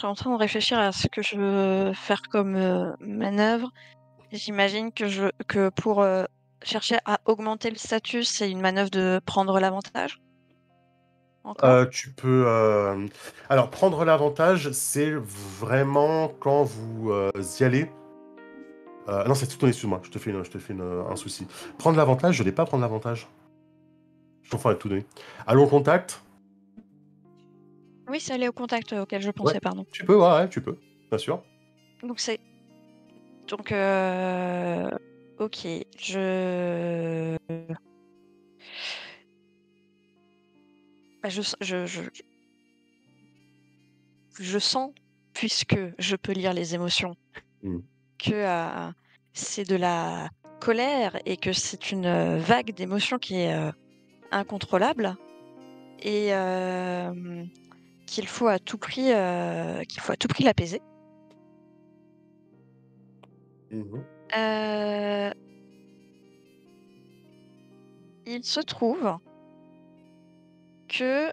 Speaker 4: en train de réfléchir à ce que je veux faire comme manœuvre. J'imagine que pour chercher à augmenter le statut, c'est une manœuvre de prendre l'avantage.
Speaker 1: Tu peux. Alors, prendre l'avantage, c'est vraiment quand vous y allez. Non, c'est tout. Excuse-moi, je te fais un souci. Prendre l'avantage, je n'ai pas prendre l'avantage. Je confonds avec tout donner. Allons au contact.
Speaker 4: Oui, c'est aller au contact auquel je pensais, pardon.
Speaker 1: Tu peux, ouais, tu peux, bien sûr.
Speaker 4: Donc, c'est. Donc, ok, je sens, puisque je peux lire les émotions, que c'est de la colère et que c'est une vague d'émotions qui est incontrôlable et qu'il faut à tout prix l'apaiser. Il se trouve que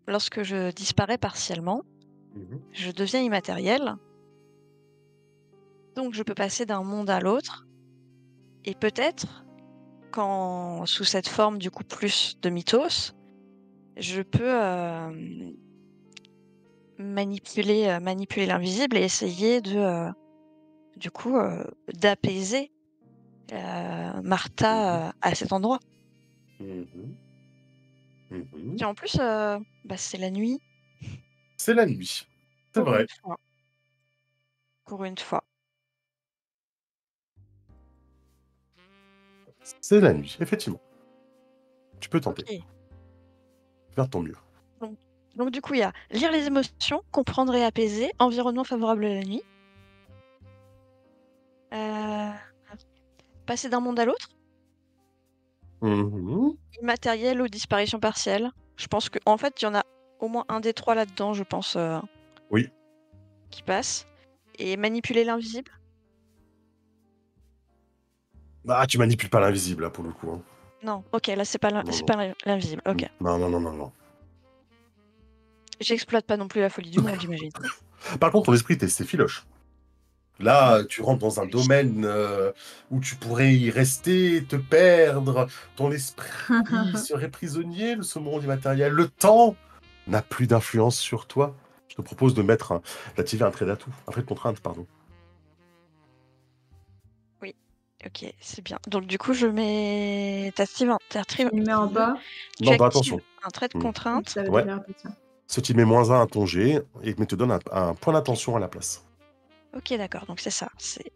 Speaker 4: lorsque je disparais partiellement, je deviens immatériel. Donc je peux passer d'un monde à l'autre. Et peut-être, sous cette forme du coup plus de mythos, je peux manipuler l'invisible et essayer d'apaiser Martha à cet endroit. Et en plus, c'est la nuit.
Speaker 1: C'est la nuit. C'est vrai.
Speaker 4: Pour une fois.
Speaker 1: C'est la nuit, effectivement. Tu peux tenter. Okay. Faire ton mieux.
Speaker 4: Donc du coup, il y a lire les émotions, comprendre et apaiser, environnement favorable à la nuit. passer d'un monde à l'autre. Immatériel ou disparition partielle. Je pense que en fait, il y en a au moins un des 3 là-dedans, je pense.
Speaker 1: Oui.
Speaker 4: Qui passe. Et manipuler l'invisible.
Speaker 1: Ah, tu manipules pas l'invisible, là, pour le coup. Hein.
Speaker 4: Non, ok, là, c'est pas l'invisible. Ok.
Speaker 1: Non.
Speaker 4: J'exploite pas non plus la folie du monde, j'imagine.
Speaker 1: Par contre, ton esprit, c'est filoche. Là, tu rentres dans un domaine où tu pourrais y rester, te perdre. Ton esprit serait prisonnier de ce monde immatériel. Le temps n'a plus d'influence sur toi. Je te propose d'activer un trait d'atout, un trait de contrainte, pardon.
Speaker 4: Oui, ok, c'est bien. Donc du coup, je mets... Tu
Speaker 5: mets en bas.
Speaker 1: Non, bah, attention.
Speaker 4: Un trait de contrainte.
Speaker 5: Ça veut
Speaker 1: Ouais.
Speaker 5: dire
Speaker 1: Ce qui met -1 à ton jet et te donne un point d'attention à la place.
Speaker 4: Ok, d'accord, donc c'est ça.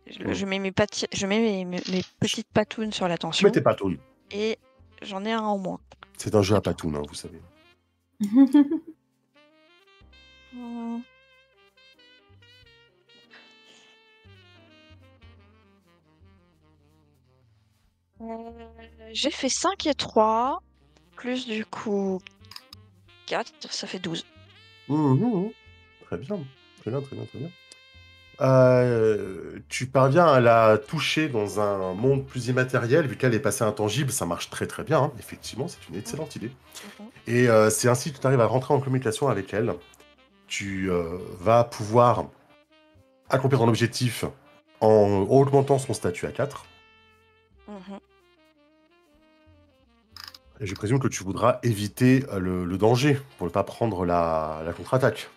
Speaker 4: Je mets mes petites patounes sur l'attention.
Speaker 1: Tu mets tes patounes.
Speaker 4: Et j'en ai un en moins.
Speaker 1: C'est un jeu à patounes, hein, vous savez.
Speaker 4: J'ai fait 5 et 3, plus du coup 4, ça fait 12.
Speaker 1: Très bien. Tu parviens à la toucher dans un monde plus immatériel, vu qu'elle est passée intangible, ça marche très très bien, hein. Effectivement, c'est une excellente idée. Et c'est ainsi que tu arrives à rentrer en communication avec elle. Tu vas pouvoir accomplir ton objectif en augmentant son statut à 4. Et je présume que tu voudras éviter le danger pour ne pas prendre la contre-attaque.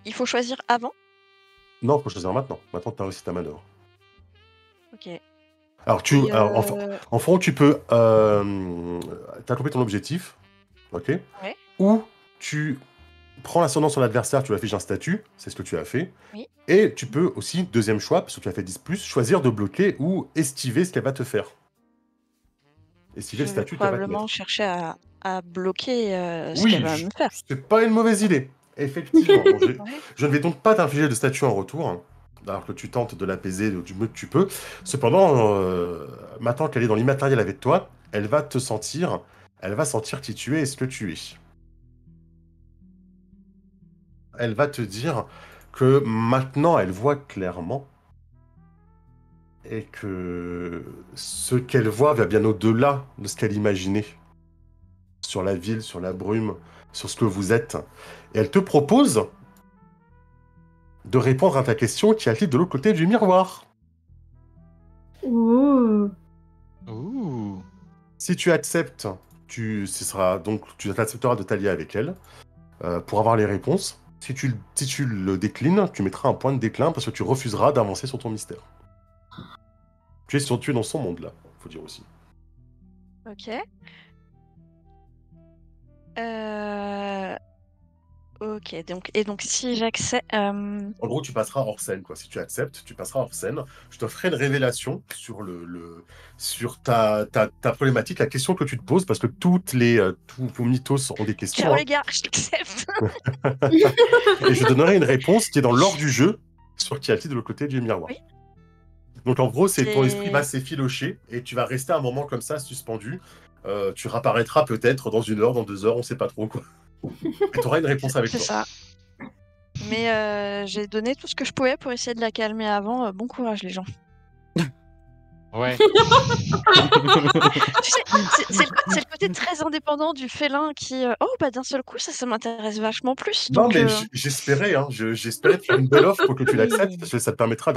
Speaker 4: Il faut choisir avant?
Speaker 1: Non, il faut choisir maintenant. Maintenant, tu as réussi ta manœuvre.
Speaker 4: Ok.
Speaker 1: Alors, en fond, tu peux accomplir ton objectif, ok?
Speaker 4: Ouais.
Speaker 1: Ou tu prends l'ascendant sur l'adversaire, tu lui affiches un statut, c'est ce que tu as fait.
Speaker 4: Oui.
Speaker 1: Et tu peux aussi, deuxième choix, parce que tu as fait 10+, choisir de bloquer ou esquiver ce qu'elle va te faire. Esquiver le statut qu'elle va te mettre.
Speaker 4: Probablement chercher à bloquer ce qu'elle va me faire.
Speaker 1: C'est pas une mauvaise idée. Effectivement. Bon, je ne vais donc pas t'infliger de statut en retour, hein, alors que tu tentes de l'apaiser du mieux que tu peux. Cependant, maintenant qu'elle est dans l'immatériel avec toi, elle va sentir qui tu es et ce que tu es. Elle va te dire que maintenant elle voit clairement et que ce qu'elle voit va bien au-delà de ce qu'elle imaginait sur la ville, sur la brume, sur ce que vous êtes. Et elle te propose de répondre à ta question qui arrive de l'autre côté du miroir.
Speaker 5: Ouh.
Speaker 1: Si tu acceptes, tu accepteras de t'allier avec elle pour avoir les réponses. Si tu le déclines, tu mettras un point de déclin parce que tu refuseras d'avancer sur ton mystère. Tu es dans son monde là, faut dire aussi.
Speaker 4: Ok. Ok, donc si j'accepte...
Speaker 1: En gros, tu passeras hors scène, quoi. Si tu acceptes, tu passeras hors scène. Je te ferai une révélation sur ta problématique, la question que tu te poses, parce que tous vos mythos ont des questions.
Speaker 4: Ciao les gars, je t'accepte.
Speaker 1: Et je donnerai une réponse qui est dans l'ordre du jeu, sur qui a de l'autre côté du miroir. Oui. Donc en gros, ton esprit va s'effilocher, et tu vas rester un moment comme ça, suspendu. Tu réapparaîtras peut-être dans 1 heure, dans 2 heures, on sait pas trop, quoi. Et tu auras une réponse avec toi.
Speaker 4: C'est ça. Mais j'ai donné tout ce que je pouvais pour essayer de la calmer avant. Bon courage, les gens.
Speaker 2: Ouais.
Speaker 4: Tu sais, c'est le côté très indépendant du félin qui... d'un seul coup, ça m'intéresse vachement plus.
Speaker 1: Non,
Speaker 4: donc,
Speaker 1: mais j'espérais te faire une belle offre pour que tu l'acceptes, parce que ça vous permettra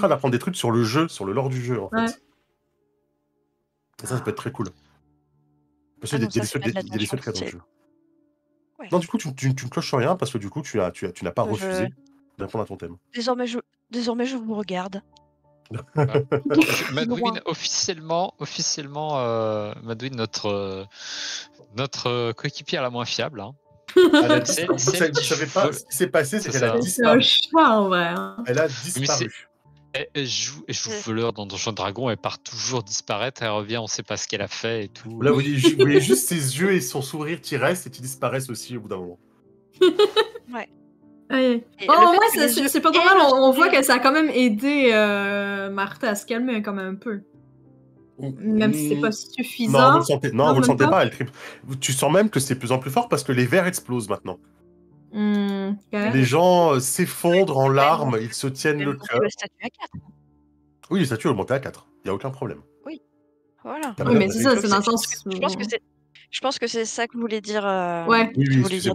Speaker 1: d'apprendre des trucs sur le jeu, sur le lore du jeu, en fait.
Speaker 5: Ouais.
Speaker 1: Et ça peut être très cool. Parce qu'il y a des secrets dans le jeu. Ouais. Non, du coup, tu ne cloches rien, parce que du coup, tu n'as pas refusé d'apprendre à ton thème.
Speaker 4: Désormais, je vous regarde.
Speaker 2: Madwin, officiellement, Madwin, notre coéquipière la moins fiable. Hein.
Speaker 1: Vous savez pas ce qui s'est passé, c'est qu'elle a disparu.
Speaker 5: C'est un choix en vrai.
Speaker 1: Elle a disparu.
Speaker 2: Elle joue voleur dans Donjons Dragon, elle part toujours disparaître, elle revient, on sait pas ce qu'elle a fait et tout.
Speaker 1: Là, vous voyez juste ses yeux et son sourire qui restent et qui disparaissent aussi au bout d'un moment.
Speaker 4: Ouais.
Speaker 5: Ouais. Oh, ouais, c'est pas trop mal. On voit que ça a quand même aidé Martha à se calmer quand même un peu. Même si c'est pas suffisant.
Speaker 1: Non, vous le sentez, vous le sentez pas. Tu sens même que c'est de plus en plus fort parce que les verres explosent maintenant. Les gens s'effondrent en larmes, ils se tiennent le cœur.
Speaker 4: Le statut à 4.
Speaker 1: Oui, le statut est monté à 4. Il n'y a aucun problème.
Speaker 4: Oui, voilà.
Speaker 5: Oui, mais c'est ça, c'est dans le sens.
Speaker 4: Je pense que c'est ça que voulait dire.
Speaker 5: Ouais.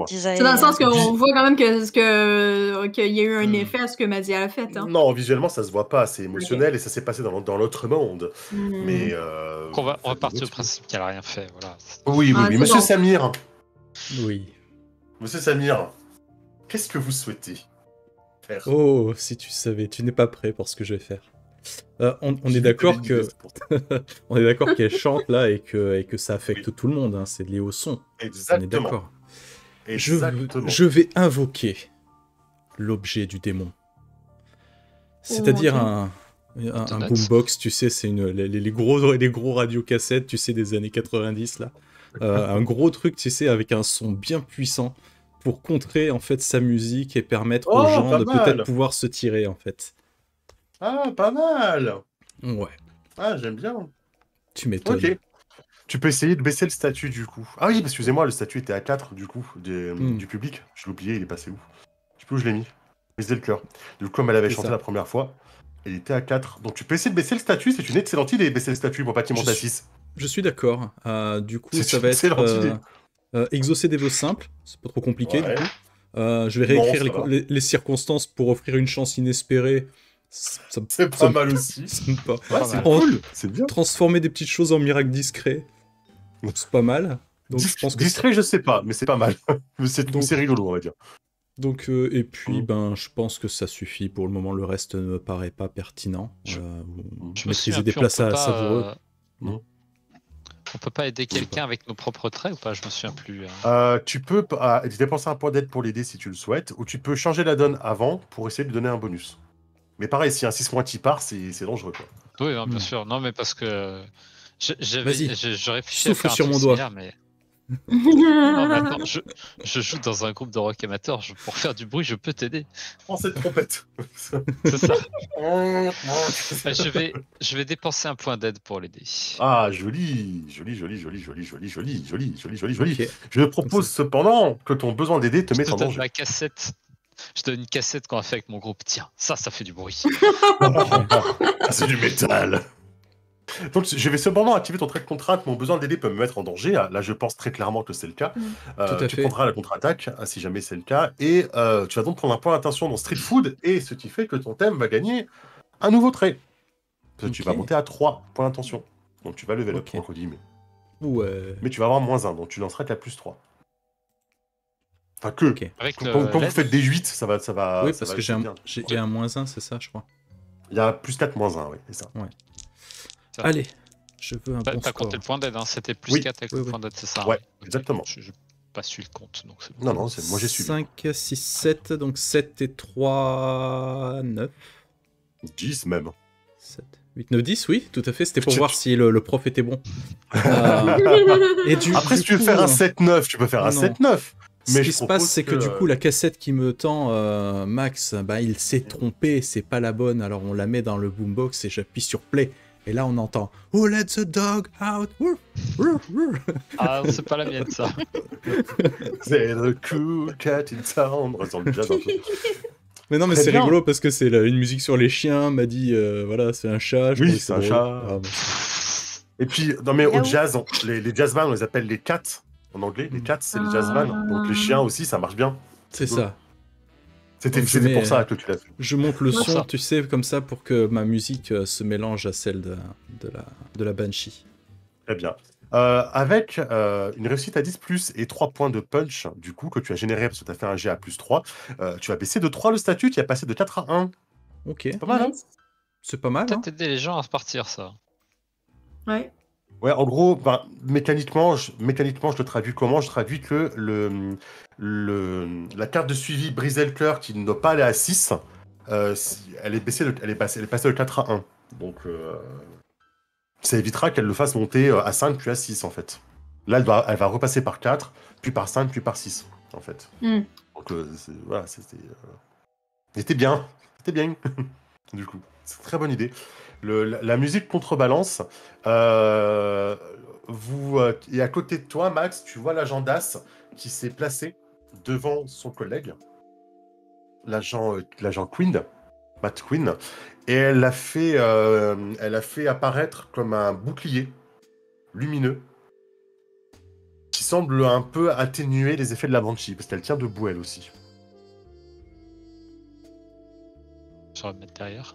Speaker 4: Disaïe.
Speaker 5: C'est dans le sens qu'on voit quand même qu'il y a eu un effet à ce que Madia a fait. Hein.
Speaker 1: Non, visuellement, ça se voit pas. C'est émotionnel et ça s'est passé dans l'autre monde. Mais.
Speaker 2: On va partir du principe qu'elle a rien fait. Voilà.
Speaker 1: Oui. Monsieur Samir.
Speaker 3: Oui.
Speaker 1: Monsieur Samir, qu'est-ce que vous souhaitez faire?
Speaker 3: Oh, si tu savais, tu n'es pas prêt pour ce que je vais faire. On est d'accord on est d'accord qu'elle chante là et que ça affecte tout le monde. Hein, c'est lié au son.
Speaker 1: Exactement.
Speaker 3: On est d'accord. Je vais invoquer l'objet du démon. C'est-à-dire un boombox, tu sais, c'est les gros radiocassettes, tu sais, des années 90 là. Un gros truc, tu sais, avec un son bien puissant pour contrer en fait sa musique et permettre aux gens de peut-être pouvoir se tirer en fait.
Speaker 1: Ah, pas mal.
Speaker 3: Ouais.
Speaker 1: Ah, j'aime bien.
Speaker 3: Tu m'étonnes.
Speaker 1: Ok. Tu peux essayer de baisser le statut du coup. Ah oui, excusez-moi, le statut était à 4 du coup, du public. Je l'ai oublié, il est passé où? Je sais plus où je l'ai mis. Baisser le cœur. Du coup, comme elle avait chanté la première fois, il était à 4. Donc tu peux essayer de baisser le statut, c'est une excellente idée de baisser le statut pour pas qu'il monte à 6.
Speaker 3: Je suis d'accord. Du coup, ça va être exaucer des vœux simples. C'est pas trop compliqué du coup. Je vais réécrire les circonstances pour offrir une chance inespérée.
Speaker 1: C'est pas mal aussi.
Speaker 3: C'est
Speaker 1: cool, c'est bien.
Speaker 3: Transformer des petites choses en miracles discrets. C'est pas mal. Donc, je pense que
Speaker 1: discret, je sais pas, mais c'est pas mal. C'est rigolo, on va dire.
Speaker 3: Donc, et puis, je pense que ça suffit pour le moment. Le reste ne me paraît pas pertinent. Maîtriser des plats savoureux.
Speaker 2: Non. On peut pas aider quelqu'un avec nos propres traits ou pas? Je me souviens plus.
Speaker 1: Tu peux dépenser un point d'aide pour l'aider si tu le souhaites, ou tu peux changer la donne avant pour essayer de lui donner un bonus. Mais pareil, si un 6 points qui part, c'est dangereux, quoi.
Speaker 2: Oui, hein, bien sûr. Non, mais parce que je réfléchis
Speaker 3: à faire sur mon doigt.
Speaker 2: Mais... non, mais attends, je joue dans un groupe de rock amateur. Pour faire du bruit, je peux t'aider.
Speaker 1: Prends cette trompette.
Speaker 2: C'est ça. Je vais dépenser un point d'aide pour l'aider.
Speaker 1: Ah, joli. Okay. Je propose cependant que ton besoin d'aider te mette en danger.
Speaker 2: Ma cassette. Je te donne une cassette qu'on a fait avec mon groupe. Tiens, ça fait du bruit.
Speaker 1: C'est du métal. Donc, je vais cependant activer ton trait de contrainte. Mon besoin d'aider peut me mettre en danger. Là, je pense très clairement que c'est le cas. Tu prendras la contre-attaque, si jamais c'est le cas. Et tu vas donc prendre un point d'attention dans Street Food. Et ce qui fait que ton thème va gagner un nouveau trait. Tu vas monter à 3 points d'attention. Donc, tu vas lever up, entre guillemets. Mais tu vas avoir -1. Donc, tu lanceras qu'à +3. Enfin, que. Quand vous faites des 8, ça va.
Speaker 3: Oui, parce que j'ai un -1, c'est ça, je crois.
Speaker 1: Il y a +4, -1, oui, c'est ça.
Speaker 3: Ouais. Allez, je veux un bon score.
Speaker 2: T'as compté le point d'aide, hein. C'était +4 avec le point d'aide, c'est ça?
Speaker 1: Ouais, exactement.
Speaker 2: Je pas su le compte, donc c'est bon.
Speaker 1: Non, moi j'ai suivi.
Speaker 3: 5, 6, 7, donc 7 et 3, 9.
Speaker 1: 10 même.
Speaker 3: 7, 8, 9, 10, oui, tout à fait. C'était pour voir si le prof était bon.
Speaker 1: Après, si tu veux faire un 7-9, tu peux faire un 7-9.
Speaker 3: Ce qui se passe, c'est que du coup, la cassette qui me tend, Max, il s'est trompé, c'est pas la bonne, alors on la met dans le boombox et j'appuie sur play. Et là, on entend « Who let the dog out ?»
Speaker 2: Ah, c'est pas la mienne, ça.
Speaker 1: C'est the cool cat in town. On ressemble déjà dans le jeu.
Speaker 3: Mais non, mais c'est rigolo parce que c'est une musique sur les chiens. M'a dit, voilà, c'est un chat.
Speaker 1: Oui, c'est un chat. Et puis, non, mais au jazz, les jazzman, on les appelle les cats. En anglais, les cats, c'est les jazzman. Donc les chiens aussi, ça marche bien.
Speaker 3: C'est ça.
Speaker 1: C'était pour ça que tu l'as fait.
Speaker 3: Je monte le son, tu sais, comme ça, pour que ma musique se mélange à celle de la Banshee.
Speaker 1: Très bien. Avec une réussite à 10+, et 3 points de punch, du coup, que tu as généré parce que tu as fait un G à +3, tu vas baisser de 3 le statut, tu as passé de 4 à 1.
Speaker 3: Ok.
Speaker 1: C'est pas mal, hein?
Speaker 3: C'est pas mal.
Speaker 2: Peut-être aider les gens à repartir, ça.
Speaker 5: Ouais.
Speaker 1: Ouais, en gros, mécaniquement, je le traduis comment? Je traduis que la carte de suivi briser le cœur qui ne doit pas aller à 6, elle est passée de 4 à 1. Donc, ça évitera qu'elle le fasse monter à 5 puis à 6, en fait. Là, elle va repasser par 4, puis par 5, puis par 6, en fait. Donc voilà, c'était bien. C'était bien. Du coup, c'est une très bonne idée. La musique contrebalance. Et à côté de toi, Max, tu vois l'agent Das qui s'est placé devant son collègue, l'agent Quinn, Matt Quinn, et elle a fait apparaître comme un bouclier lumineux qui semble un peu atténuer les effets de la Banshee, parce qu'elle tient debout elle aussi.
Speaker 2: Je vais me mettre derrière.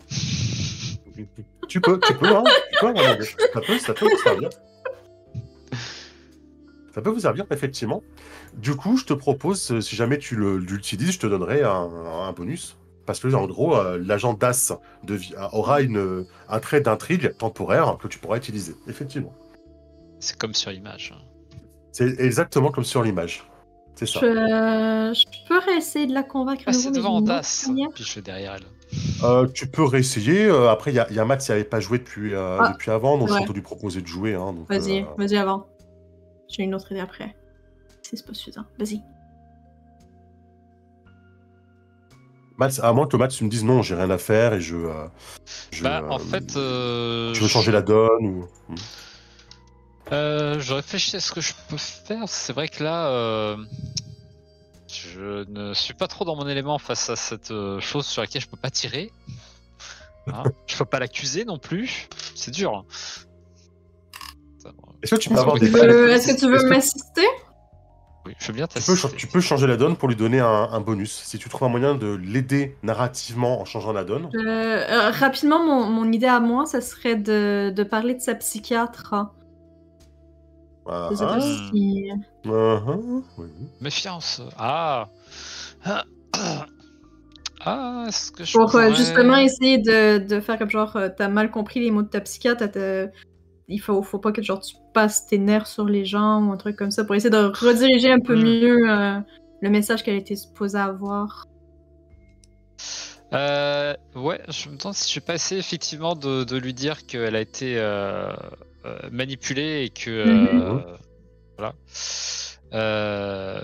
Speaker 1: Tu peux, hein. Ça peut vous servir. Ça peut vous servir, effectivement. Du coup, je te propose, si jamais tu l'utilises, je te donnerai un bonus. Parce que, en gros, l'agent DAS aura un trait d'intrigue temporaire que tu pourras utiliser, effectivement.
Speaker 2: C'est comme sur l'image.
Speaker 1: C'est exactement comme sur l'image. C'est ça.
Speaker 5: Je peux réessayer de la convaincre à nouveau,
Speaker 2: c'est devant DAS, puis je vais derrière elle.
Speaker 1: Tu peux réessayer. Après, il y a Matt qui n'avait pas joué depuis avant, donc je suis lui proposer de jouer. Hein,
Speaker 5: vas-y avant. J'ai une autre idée après. Si c'est pas suffisant. Vas-y.
Speaker 1: Matt, à moins que Matt me dise non, j'ai rien à faire et
Speaker 2: en fait.
Speaker 1: Tu veux changer la donne ou.
Speaker 2: Je réfléchis à ce que je peux faire. C'est vrai que là, je ne suis pas trop dans mon élément face à cette chose sur laquelle je peux pas tirer. Hein, je peux pas l'accuser non plus. C'est dur.
Speaker 1: Est-ce que tu peux avoir des
Speaker 5: Est-ce que tu veux m'assister?
Speaker 2: Oui, je veux bien t'assister.
Speaker 1: Tu peux changer la donne pour lui donner un bonus. Si tu trouves un moyen de l'aider narrativement en changeant la donne.
Speaker 5: Rapidement, mon idée à moi, ça serait de parler de sa psychiatre. Je sais pas si...
Speaker 1: Oui.
Speaker 2: Méfiance. Est-ce que je
Speaker 5: pour
Speaker 2: pourrais...
Speaker 5: justement essayer de faire comme genre, t'as mal compris les mots de ta psychiatre, il faut pas que genre tu passes tes nerfs sur les gens ou un truc comme ça pour essayer de rediriger un peu mieux le message qu'elle était supposée avoir.
Speaker 2: Ouais, je me demande si je vais pas essayer effectivement de lui dire qu'elle a été manipulée et que voilà.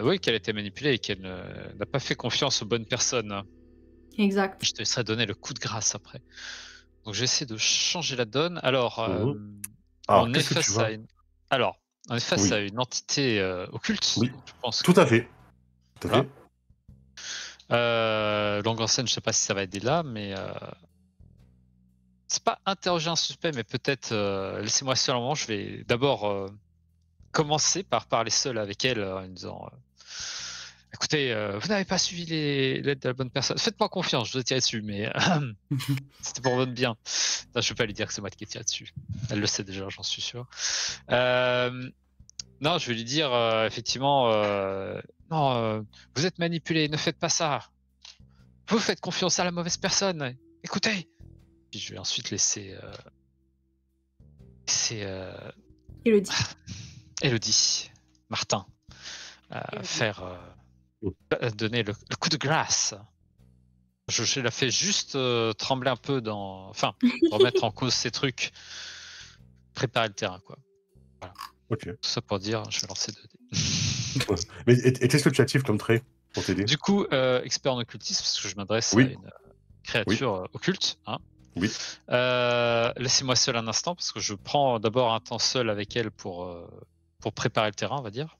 Speaker 2: Oui, qu'elle a été manipulée et qu'elle n'a pas fait confiance aux bonnes personnes.
Speaker 5: Exact.
Speaker 2: Je te laisserai donner le coup de grâce après. Donc je vais essayer de changer la donne. Alors, on est face à une entité occulte.
Speaker 1: Oui,
Speaker 2: je pense
Speaker 1: tout à fait.
Speaker 2: Langue en scène, je sais pas si ça va aider là, mais c'est pas interroger un suspect, mais peut-être laissez-moi seul un moment. Je vais d'abord commencer par parler seul avec elle en disant écoutez, vous n'avez pas suivi l'aide de la bonne personne. Faites-moi confiance, je vous ai tiré dessus, mais c'était pour votre bien. Non, je ne vais pas lui dire que c'est moi qui ai tiré dessus. Elle le sait déjà, j'en suis sûr. Non, je vais lui dire effectivement non, vous êtes manipulé, ne faites pas ça. Vous faites confiance à la mauvaise personne. Écoutez. Puis je vais ensuite laisser Elodie, Martin, faire donner le coup de grâce. Je la fais juste trembler un peu remettre en cause ces trucs, préparer le terrain, quoi. Voilà.
Speaker 1: Ok.
Speaker 2: Tout ça pour dire, je vais lancer 2 dés.
Speaker 1: Mais qu'est-ce que tu actives comme trait pour t'aider?
Speaker 2: Du coup, expert en occultisme, parce que je m'adresse à une créature occulte. Hein.
Speaker 1: Oui.
Speaker 2: Laissez-moi seul un instant, parce que je prends d'abord un temps seul avec elle pour préparer le terrain, on va dire,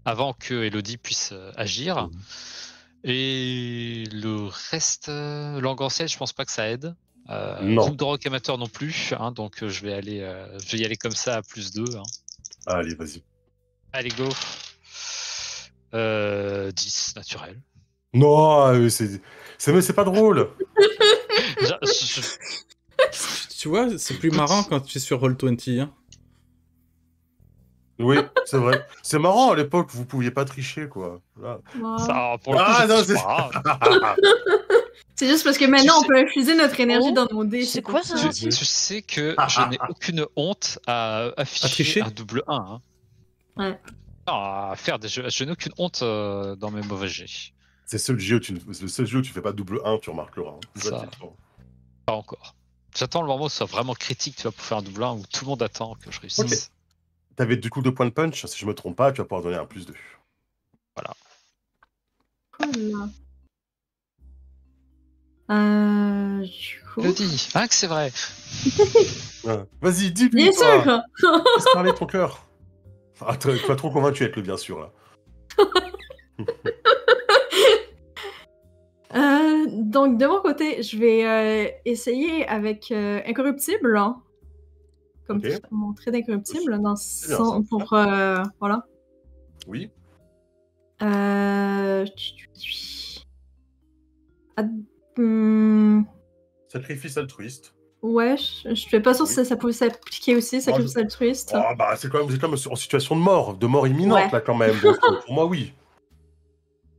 Speaker 2: avant que Elodie puisse agir. Et le reste, langue ancienne, je pense pas que ça aide. Groupe de rock amateur non plus, hein, donc je vais y aller comme ça à +2. Hein.
Speaker 1: Allez, vas-y.
Speaker 2: Allez, go. 10, naturel.
Speaker 1: Non, c'est pas drôle.
Speaker 3: Tu vois, c'est plus marrant quand tu es sur Roll20. Hein.
Speaker 1: Oui, c'est vrai. C'est marrant, à l'époque, vous pouviez pas tricher, quoi.
Speaker 2: Ça, pour le coup,
Speaker 5: c'est juste parce que maintenant, on peut infuser notre énergie dans nos dés.
Speaker 4: C'est quoi ça?
Speaker 2: Tu sais que je n'ai aucune honte à afficher un double 1. Hein.
Speaker 5: Ouais.
Speaker 2: Non, à faire des jeux. Je n'ai aucune honte dans mes mauvais jets.
Speaker 1: C'est le seul jeu où tu fais pas double 1, tu remarqueras. Hein.
Speaker 2: Ça, pas encore. J'attends le moment où ce soit vraiment critique, tu vois, pour faire un double 1 où tout le monde attend que je réussisse.
Speaker 1: Okay. T'avais du coup 2 points de punch, si je me trompe pas, tu vas pouvoir donner un +2.
Speaker 2: Voilà.
Speaker 5: cool. Du coup...
Speaker 2: Le dis, que c'est vrai.
Speaker 1: Vas-y, dis-lui.
Speaker 5: Bien sûr.
Speaker 1: Laisse parler ton cœur. Tu vas trop convaincu avec le bien sûr là.
Speaker 5: Donc de mon côté, je vais essayer avec incorruptible, hein, comme mon trait d'incorruptible dans son, pour voilà.
Speaker 1: Oui. Sacrifice altruiste.
Speaker 5: Ouais, je suis pas sûre si ça pouvait s'appliquer aussi, sacrifice altruiste.
Speaker 1: Oh, bah, c'est quand même en situation de mort imminente là quand même. Donc, pour moi, oui.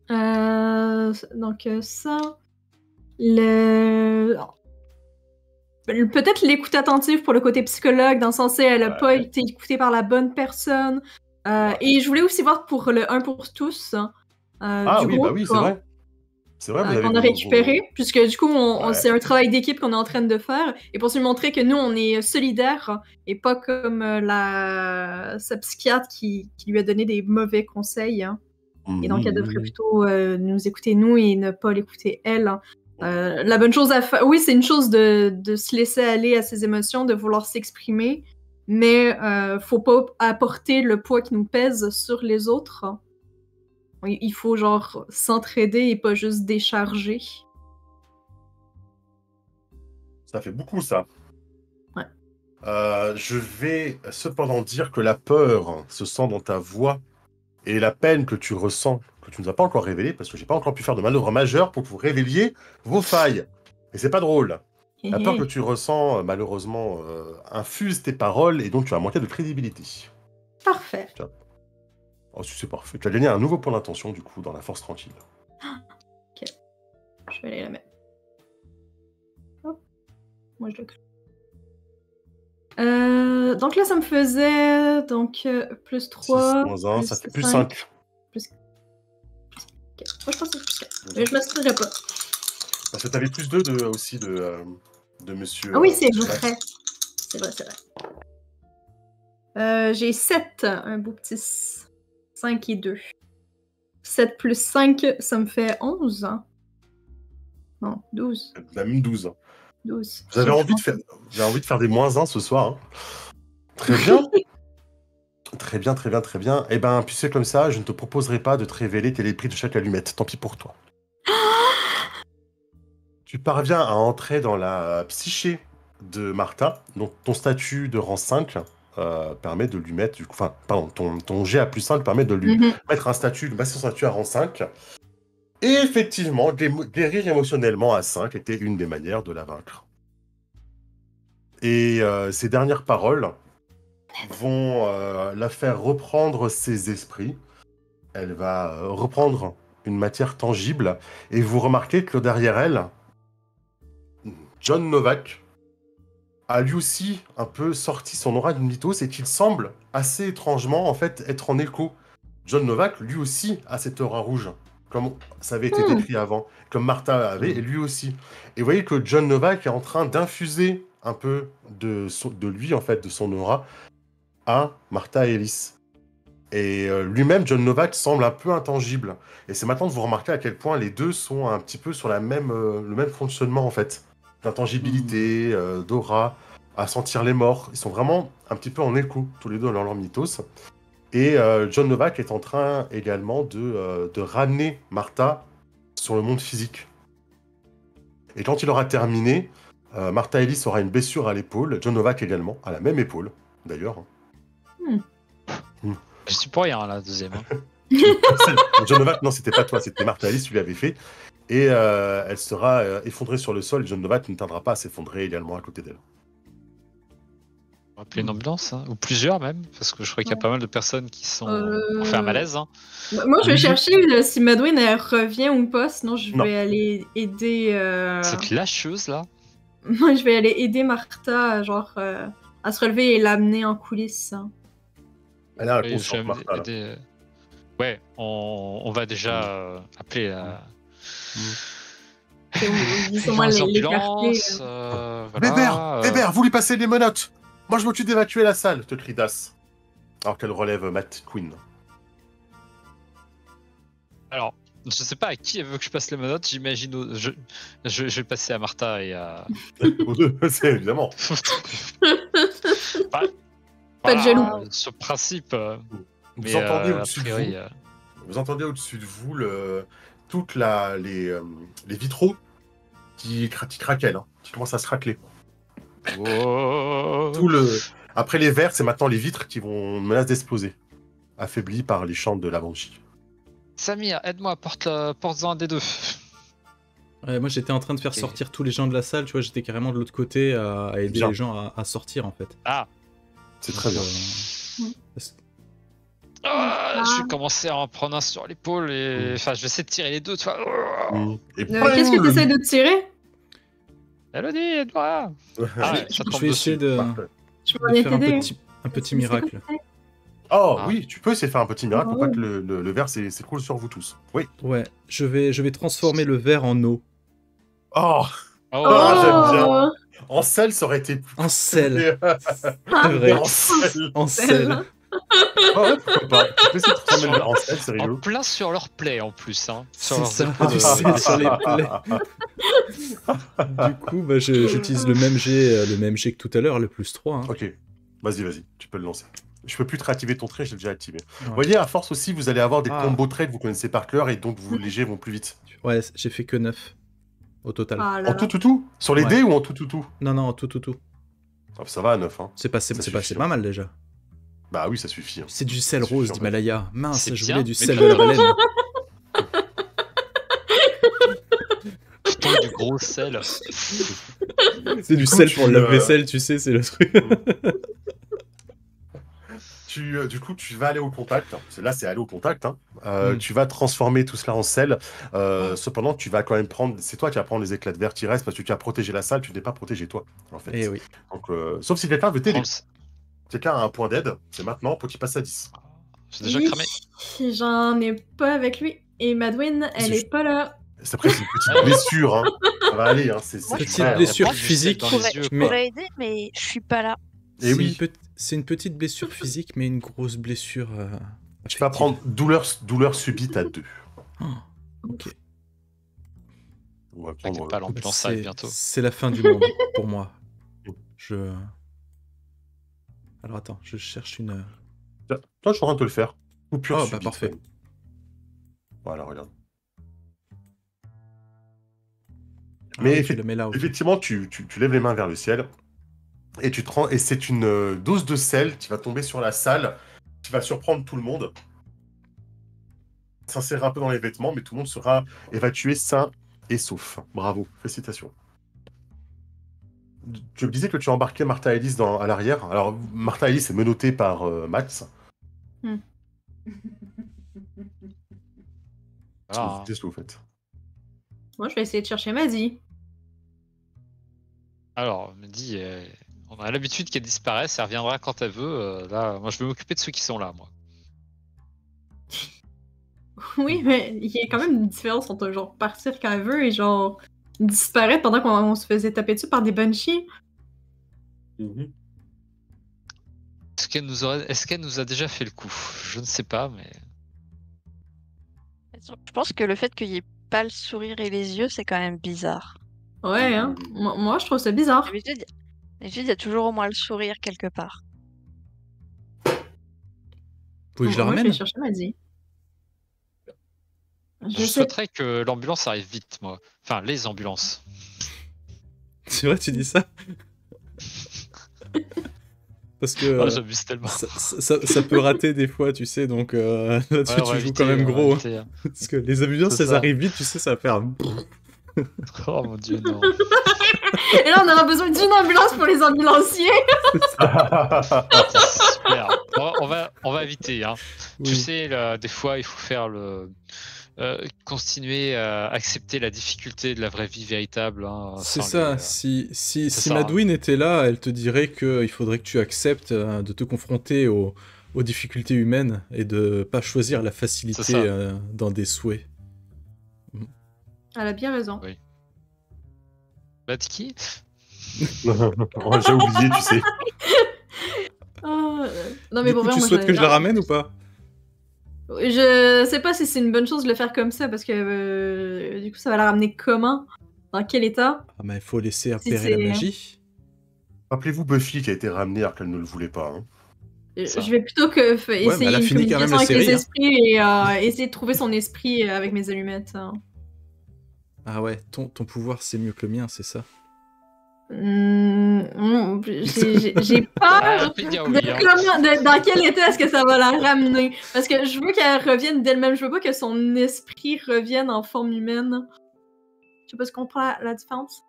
Speaker 5: Donc ça, peut-être l'écoute attentive pour le côté psychologue, dans le sens où elle n'a pas été écoutée par la bonne personne. Et je voulais aussi voir pour le 1 pour tous.
Speaker 1: Du groupe, bah oui, c'est vrai. C'est vrai, vous avez
Speaker 5: qu'on a récupéré, puisque du coup, c'est un travail d'équipe qu'on est en train de faire, et pour se montrer que nous, on est solidaires, et pas comme sa psychiatre qui lui a donné des mauvais conseils. Hein. Et donc, elle devrait plutôt nous écouter, nous, et ne pas l'écouter, elle. Hein. La bonne chose à faire... Oui, c'est une chose de se laisser aller à ses émotions, de vouloir s'exprimer, mais faut pas apporter le poids qui nous pèse sur les autres. Hein. Il faut genre s'entraider et pas juste décharger.
Speaker 1: Ça fait beaucoup, ça.
Speaker 5: Ouais.
Speaker 1: Je vais cependant dire que la peur se sent dans ta voix et la peine que tu ressens, que tu ne nous as pas encore révélée, parce que j'ai pas encore pu faire de manœuvre majeure pour que vous révéliez vos failles. Et c'est pas drôle. La peur que tu ressens, malheureusement, infuse tes paroles et donc tu vas manquer de crédibilité.
Speaker 5: Parfait.
Speaker 1: Oh, c'est parfait. Tu as gagné un nouveau point d'intention, du coup, dans la force tranquille.
Speaker 5: Ok. Je vais aller la mettre. Hop. Moi, je le... donc là, ça me faisait plus 3.
Speaker 1: 6 moins 1, ça fait plus 5.
Speaker 5: Plus... Ok. Moi, je pense que c'est plus 4. Mais je ne m'assisterai pas.
Speaker 1: Parce que tu avais plus 2 aussi de monsieur...
Speaker 5: Ah oui, c'est vrai. C'est vrai. J'ai 7, un beau petit 5 et 2. 7 plus 5, ça me fait 11. Hein? Non, 12.
Speaker 1: Même 12.
Speaker 5: 12.
Speaker 1: J'avais envie de faire des moins 1 ce soir. Hein. Très bien. Très bien, très bien, très bien. Eh ben, puisque c'est comme ça, je ne te proposerai pas de te révéler quel est le prix de chaque allumette. Tant pis pour toi. Tu parviens à entrer dans la psyché de Martha. Donc, ton statut de rang 5 permet de lui mettre... Enfin, pardon, ton jet à plus 5 permet de lui mettre un statut, de passer son statut à rang 5. Et effectivement, guérir émotionnellement à 5 était une des manières de la vaincre. Et ces dernières paroles vont la faire reprendre ses esprits. Elle va reprendre une matière tangible. Et vous remarquez que derrière elle, John Novak a lui aussi un peu sorti son aura de mythos et qu'il semble assez étrangement en fait être en écho. John Novak, lui aussi, a cette aura rouge, comme ça avait été décrit avant, comme Martha avait, et lui aussi. Et vous voyez que John Novak est en train d'infuser un peu de lui, en fait, de son aura, à Martha Ellis. Et lui-même, John Novak, semble un peu intangible. Et c'est maintenant que vous remarquez à quel point les deux sont un petit peu sur le même fonctionnement, en fait. D'intangibilité, d'aura, à sentir les morts. Ils sont vraiment un petit peu en écho, tous les deux, dans leur mythos. Et John Novak est en train également de ramener Martha sur le monde physique. Et quand il aura terminé, Martha Ellis aura une blessure à l'épaule, John Novak également, à la même épaule, d'ailleurs.
Speaker 2: Je suis pour rien, la deuxième.
Speaker 1: John Novak, non, c'était pas toi, c'était Martha Ellis, tu l'avais fait. Et elle sera effondrée sur le sol, et John Novak ne tardera pas à s'effondrer également à côté d'elle.
Speaker 2: On va appeler une ambulance, hein, ou plusieurs même, parce que je crois qu'il y a pas mal de personnes qui ont fait un malaise. Hein.
Speaker 5: Moi, je vais chercher si Madwin elle revient ou pas, sinon je vais aller aider...
Speaker 2: Cette lâcheuse, là.
Speaker 5: Moi, je vais aller aider Martha, genre, à se relever et l'amener en coulisses. Hein.
Speaker 1: Elle a un conscience, Martha,
Speaker 2: Ouais, on va déjà appeler la...
Speaker 5: l'ambulance.
Speaker 1: Bébert, vous lui passez les menottes. Moi, je m'occupe d'évacuer la salle, te crie Das. Alors qu'elle relève Matt Quinn.
Speaker 2: Alors, Je sais pas à qui elle veut que je passe les menottes, j'imagine. Je vais passer à Martha et à.
Speaker 1: Aux deux, c'est évidemment.
Speaker 5: Pas de jaloux.
Speaker 2: Ce principe.
Speaker 1: Vous entendez au-dessus de vous. Vous entendez au-dessus de vous toutes les vitraux qui craquellent, qui commencent à se racler.
Speaker 2: Oh.
Speaker 1: Après les verres, c'est maintenant les vitres qui vont menacer d'exploser, affaiblis par les chants de la Banshee.
Speaker 2: Samir, aide-moi, porte-en un des deux.
Speaker 3: Moi j'étais en train de faire sortir tous les gens de la salle, tu vois, j'étais carrément de l'autre côté à aider les gens à sortir en fait.
Speaker 2: Ah,
Speaker 1: c'est très bien.
Speaker 2: Je vais commencer à en prendre un sur l'épaule et. Enfin, je vais essayer de tirer les deux, tu vois.
Speaker 5: Qu'est-ce que tu essaies de tirer?
Speaker 2: Elodie, aide-moi.
Speaker 3: Je vais essayer de faire un petit miracle.
Speaker 1: Oh oui, tu peux essayer de faire un petit miracle pour pas que le verre s'écroule sur vous tous. Oui.
Speaker 3: Ouais, je vais transformer le verre en eau.
Speaker 1: Oh, j'aime bien. En sel, ça aurait été...
Speaker 3: En sel. C'est vrai. En sel.
Speaker 1: Oh ouais, pourquoi pas. Tu peux essayer de transformer le verre en sel, c'est rigolo.
Speaker 2: En plein sur leur plaie en plus. Hein.
Speaker 3: Sur du sel sur les plaies. Du coup, bah, j'utilise le même jet que tout à l'heure, le +3. Hein.
Speaker 1: Ok, vas-y, tu peux le lancer. Je peux plus te réactiver ton trait, je l'ai déjà activé. Ouais. Vous voyez, à force aussi, vous allez avoir des combos traits que vous connaissez par cœur et donc les jets vont plus vite.
Speaker 3: Ouais, j'ai fait que 9 au total.
Speaker 1: En tout? Sur les dés ou en tout?
Speaker 3: Non, en tout.
Speaker 1: Ah, ça va à 9. Hein.
Speaker 3: C'est pas mal déjà.
Speaker 1: Bah oui, ça suffit. Hein.
Speaker 3: C'est du sel rose d'Himalaya. Mince, je voulais du
Speaker 2: mais
Speaker 3: sel de la baleine.
Speaker 2: Putain, du gros sel.
Speaker 3: C'est du sel pour le lave-vaisselle, tu sais, c'est le truc.
Speaker 1: Du coup, tu vas aller au contact. Là, c'est aller au contact. Hein. Tu vas transformer tout cela en sel. Cependant, tu vas quand même prendre... C'est toi qui vas prendre les éclats de verre qui restent parce que tu as protégé la salle. Tu n'es pas protégé, toi, en fait.
Speaker 3: Eh oui.
Speaker 1: Donc, sauf si quelqu'un veut t'aider. Quelqu'un a un point d'aide. C'est maintenant pour qu'il passe à 10.
Speaker 2: J'ai déjà cramé.
Speaker 5: J'en ai pas avec lui. Et Madwin, elle est pas là.
Speaker 1: Après, c'est une petite blessure. Hein. Ça va aller. Hein. C'est
Speaker 3: une petite blessure physique.
Speaker 4: Je pourrais aider, mais je suis pas là.
Speaker 1: Et oui.
Speaker 3: C'est une petite blessure physique, mais une grosse blessure.
Speaker 1: Tu vas prendre douleur subite à 2.
Speaker 3: Oh, ok.
Speaker 1: On va prendre.
Speaker 2: Pas l'ambulance arrive bientôt.
Speaker 3: C'est la fin du monde pour moi. Alors attends, je cherche une.
Speaker 1: Toi, je suis en train de te le faire. Coupure subite.
Speaker 3: Bah parfait.
Speaker 1: Voilà, regarde. Mais effectivement, tu lèves les mains vers le ciel. Et et c'est une dose de sel qui va tomber sur la salle, qui va surprendre tout le monde. S'insérer un peu dans les vêtements, mais tout le monde sera évacué sain et sauf. Bravo, félicitations. Tu me disais que tu as embarqué Martha et Elise à l'arrière. Alors, Martha et Elise est menottée par Max. Qu'est-ce que vous faites?
Speaker 5: Moi, je vais essayer de chercher Maddy.
Speaker 2: Alors, Maddy... On a l'habitude qu'elle disparaisse, elle reviendra quand elle veut. Là, moi, je vais m'occuper de ceux qui sont là, moi.
Speaker 5: Oui, mais il y a quand même une différence entre genre partir quand elle veut et genre disparaître pendant qu'on se faisait taper dessus par des banshees.
Speaker 2: Est-ce qu'elle nous a déjà fait le coup? Je ne sais pas, mais...
Speaker 4: Je pense que le fait qu'il n'y ait pas le sourire et les yeux, c'est quand même bizarre.
Speaker 5: Ouais, hein. Moi, je trouve ça bizarre.
Speaker 4: D'habitude, il y a toujours au moins le sourire quelque part.
Speaker 3: Pouvez-je je la ramène?
Speaker 5: Je vais chercher Maddy.
Speaker 2: Je souhaiterais que l'ambulance arrive vite, moi. Enfin, les ambulances.
Speaker 3: C'est vrai, tu dis ça? Parce que
Speaker 2: j'abuse tellement.
Speaker 3: Ça peut rater des fois, tu sais, donc là-dessus, tu joues quand même gros. Parce que les ambulances, elles arrivent vite, tu sais, ça va faire...
Speaker 2: Oh mon dieu, non.
Speaker 5: Et là, on aura besoin d'une ambulance pour les ambulanciers.
Speaker 2: Super. On va éviter. Hein. Oui. Tu sais, là, des fois, il faut faire continuer à accepter la difficulté de la vraie vie véritable. Hein,
Speaker 3: c'est ça. Si Madwin était là, elle te dirait qu'il faudrait que tu acceptes de te confronter aux difficultés humaines et de pas choisir la facilité dans des souhaits.
Speaker 5: Elle a bien raison.
Speaker 2: Oui. Qui
Speaker 1: J'ai oublié, tu sais.
Speaker 5: Non, mais
Speaker 3: du coup, tu souhaites que je la ramène ou pas?
Speaker 5: Je sais pas si c'est une bonne chose de le faire comme ça, parce que du coup, ça va la ramener comment? Dans quel état?
Speaker 3: Ah, mais il faut laisser opérer la magie.
Speaker 1: Rappelez-vous Buffy qui a été ramenée alors qu'elle ne le voulait pas. Hein.
Speaker 5: Je vais plutôt essayer une communication avec les esprits et essayer de trouver son esprit avec mes allumettes. Hein.
Speaker 3: Ah ouais, ton pouvoir c'est mieux que le mien, c'est ça?
Speaker 5: J'ai peur dans quel état est-ce que ça va la ramener. Parce que je veux qu'elle revienne d'elle-même. Je veux pas que son esprit revienne en forme humaine. Je sais pas si tu comprends la différence.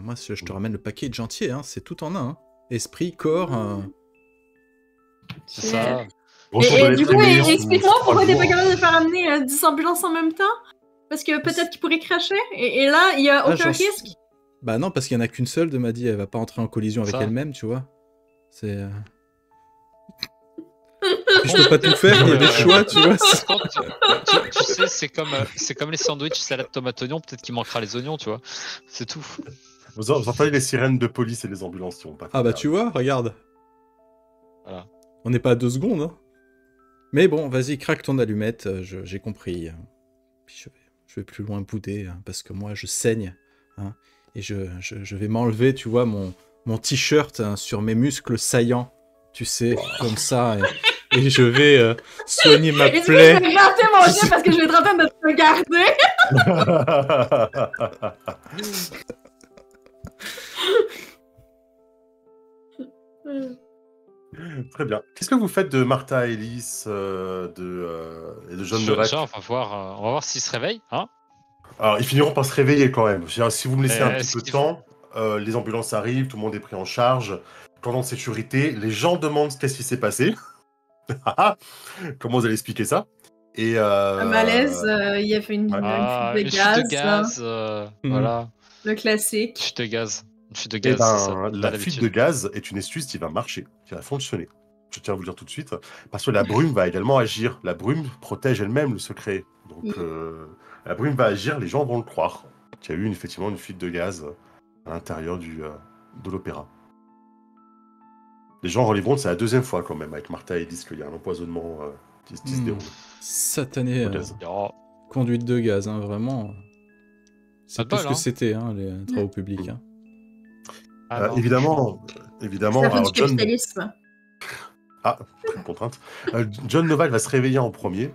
Speaker 3: Moi, je te ramène le package entier, hein. C'est tout en un. Hein. Esprit, corps...
Speaker 2: C'est ça.
Speaker 5: Et du coup, explique-moi pourquoi t'es pas capable de faire amener 10 ambulances en même temps. Parce que peut-être qu'il pourrait cracher. Et là, il y a aucun risque.
Speaker 3: Bah non, parce qu'il y en a qu'une seule de Maddy. Elle va pas entrer en collision avec elle-même, tu vois. C'est... Je peux pas tout faire, il y a des choix, tu vois.
Speaker 2: Tu sais, c'est comme les sandwichs salade tomate oignon, peut-être qu'il manquera les oignons, tu vois. C'est tout.
Speaker 1: Vous entendez les sirènes de police et les ambulances qui vont pas.
Speaker 3: Ah bah tu vois, regarde.
Speaker 2: Voilà.
Speaker 3: On n'est pas à 2 secondes. Hein. Mais bon, vas-y, craque ton allumette, j'ai compris. Puis je vais plus loin bouder, hein, parce que moi, je saigne. Hein, et je vais m'enlever, tu vois, mon t-shirt hein, sur mes muscles saillants. Tu sais, comme ça. Et je vais soigner ma plaie.
Speaker 5: Je vais gratter mon chien parce que je vais être en train de te regarder.
Speaker 1: Très bien. Qu'est-ce que vous faites de Martha, Ellis et de John Novak?
Speaker 2: On va voir s'ils se réveillent. Hein,
Speaker 1: alors, ils finiront par se réveiller quand même. Si vous me laissez un petit peu de temps, les ambulances arrivent, tout le monde est pris en charge. Plan de sécurité, les gens demandent qu'est-ce qui s'est passé. Comment vous allez expliquer ça? Et
Speaker 5: un malaise, il y a fait une fuite de gaz.
Speaker 2: Voilà.
Speaker 5: Le classique.
Speaker 2: Fuite de gaz.
Speaker 1: La fuite de gaz est une astuce qui va marcher, qui va fonctionner. Je tiens à vous le dire tout de suite, parce que la brume va également agir. La brume protège elle-même le secret. Donc la brume va agir, les gens vont le croire. Qu'il y a eu effectivement une fuite de gaz à l'intérieur de l'opéra. Les gens relèveront, c'est la deuxième fois quand même, avec Martha et Ellis, qu'il y a un empoisonnement qui se déroule.
Speaker 3: Satané conduite de gaz, hein, vraiment. C'est plus que c'était, hein, les travaux publics. Hein.
Speaker 1: Évidemment.
Speaker 5: C'est la fin du capitalisme.
Speaker 1: Contrainte. John Novak va se réveiller en premier.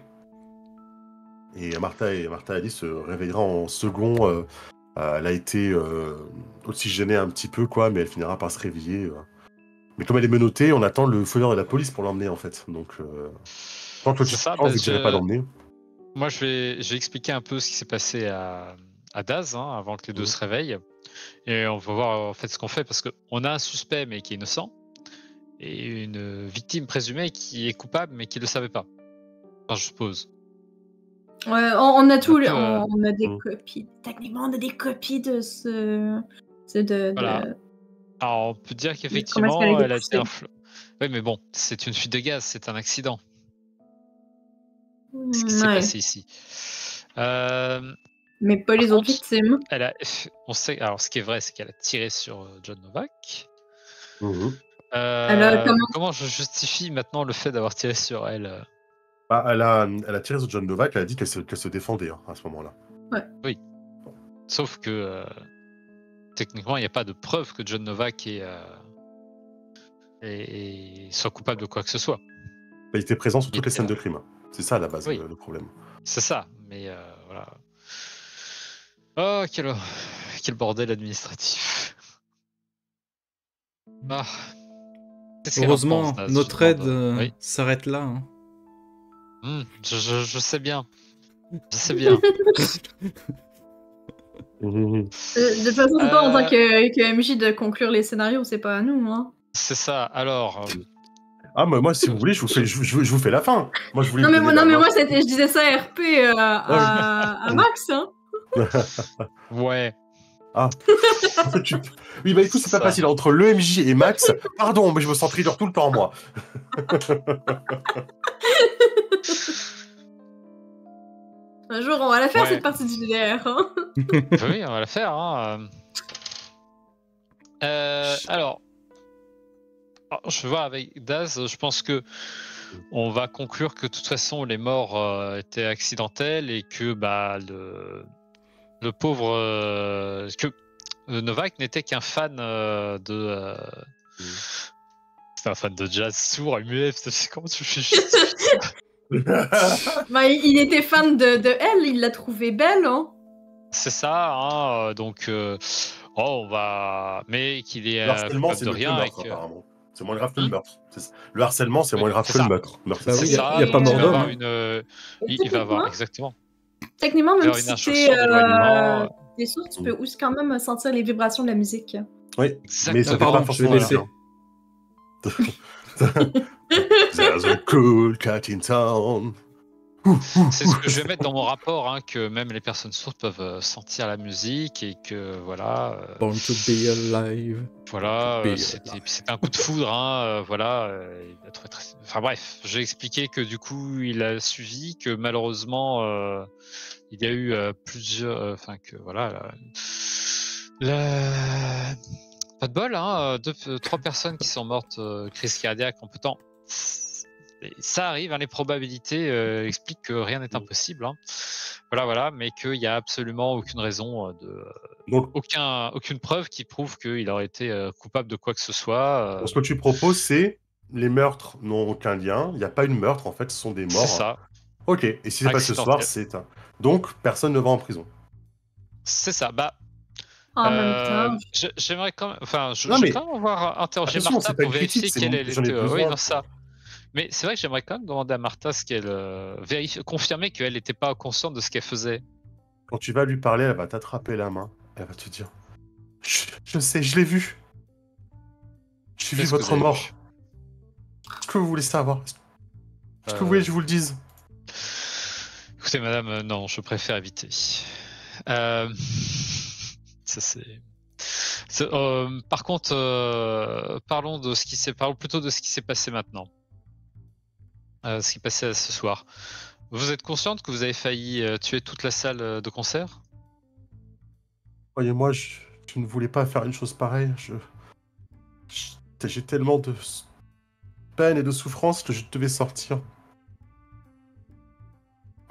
Speaker 1: Et Martha et Ellis se réveillera en second. Elle a été oxygénée un petit peu, quoi, mais elle finira par se réveiller. Mais comme elle est menottée, on attend le feu de la police pour l'emmener, en fait. Donc, tant que vous ne direz pas l'emmener.
Speaker 2: Moi, je vais expliquer un peu ce qui s'est passé à Daz, hein, avant que les deux se réveillent. Et on va voir en fait ce qu'on fait, parce qu'on a un suspect, mais qui est innocent, et une victime présumée qui est coupable, mais qui ne le savait pas. Enfin, je suppose.
Speaker 5: Ouais, on a tout, on a des copies. Techniquement, on a des copies de ce...
Speaker 2: Voilà. Alors, on peut dire qu'effectivement, elle a été oui, mais bon, c'est une fuite de gaz, c'est un accident. Ce qui s'est passé ici.
Speaker 5: Mais pas les autres victimes.
Speaker 2: On sait, alors, ce qui est vrai, c'est qu'elle a tiré sur John Novak. Comment je justifie maintenant le fait d'avoir tiré sur elle?
Speaker 1: Elle a tiré sur John Novak, elle a dit qu'elle se défendait hein, à ce moment-là.
Speaker 5: Ouais.
Speaker 2: Oui. Sauf que techniquement, il n'y a pas de preuve que John Novak soit coupable de quoi que ce soit.
Speaker 1: Il était présent sur toutes les scènes de crime. C'est ça à la base le problème.
Speaker 2: C'est ça, mais voilà. Oh, quel bordel administratif. Ah.
Speaker 3: Heureusement, notre aide s'arrête là. Hein.
Speaker 2: Je sais bien. Je sais bien.
Speaker 5: De toute façon, c'est pas en tant que MJ de conclure les scénarios, c'est pas à nous. Hein.
Speaker 2: C'est ça, alors...
Speaker 1: mais moi, si vous voulez, je vous fais la fin. Moi, je voulais
Speaker 5: non, mais moi, je disais ça RP à Max. Hein.
Speaker 2: Ouais.
Speaker 1: Oui, bah écoute, c'est pas facile. Entre le MJ et Max, pardon, mais je me sens thriller tout le temps, moi.
Speaker 5: Un jour, on va la faire, cette partie du JDR. Hein.
Speaker 2: Oui, on va la faire. Hein. Alors, je vais voir avec Daz, je pense que on va conclure que de toute façon les morts étaient accidentelles et que le pauvre que Novak n'était qu'un fan de c'était un fan de jazz sourd et muet. Comment tu fais
Speaker 5: il était fan de elle, il l'a trouvée belle, hein.
Speaker 2: C'est ça, hein, donc on va. Mais qu'il est
Speaker 1: le harcèlement, c'est
Speaker 2: de
Speaker 1: le
Speaker 2: rien.
Speaker 1: meurtre, apparemment. C'est moins grave que le meurtre. Le harcèlement, c'est moins grave que le meurtre.
Speaker 3: Bah oui, il n'y a pas mort d'homme.
Speaker 2: Il va avoir, exactement.
Speaker 5: Techniquement, même si t'es des sourds, tu peux aussi quand même sentir les vibrations de la musique.
Speaker 1: Oui, mais ça part pas forcément bien. There's a cool cat in town.
Speaker 2: C'est ce que je vais mettre dans mon rapport, hein, que même les personnes sourdes peuvent sentir la musique et que voilà.
Speaker 3: Born to be alive.
Speaker 2: Voilà, c'est un coup de foudre, hein, voilà. Enfin bref, j'ai expliqué que du coup il a suivi, que malheureusement il y a eu plusieurs, enfin que voilà. Pas de bol, hein, 3 personnes qui sont mortes crise cardiaque en peu de temps. Ça arrive, hein, les probabilités expliquent que rien n'est impossible. Hein. Voilà, mais qu'il n'y a absolument aucune raison, aucune preuve qui prouve qu'il aurait été coupable de quoi que ce soit.
Speaker 1: Ce que tu proposes, c'est les meurtres n'ont aucun lien. Il n'y a pas une meurtre, en fait, ce sont des morts.
Speaker 2: C'est ça.
Speaker 1: Ok, et si c'est pas ce soir, c'est un. Donc, personne ne va en prison.
Speaker 2: C'est ça. Bah.
Speaker 5: En même temps.
Speaker 2: J'aimerais quand même. Enfin, je vais quand même avoir interrogé Martha pour vérifier quelle était. Oui, non, ça. Mais c'est vrai que j'aimerais quand même demander à Martha ce qu'elle confirmer qu'elle n'était pas consciente de ce qu'elle faisait.
Speaker 1: Quand tu vas lui parler, elle va t'attraper la main. Elle va te dire je sais, je l'ai vu. J'ai vu votre mort. Est-ce que vous voulez savoir? Est-ce que vous voulez que je vous le dise?
Speaker 2: Écoutez, madame, non, je préfère éviter. Ça, c'est. Par contre, parlons plutôt de ce qui s'est passé maintenant. Ce qui est passé ce soir. Vous êtes consciente que vous avez failli tuer toute la salle de concert?
Speaker 1: Croyez-moi, je ne voulais pas faire une chose pareille. J'ai tellement de peine et de souffrance que je devais sortir.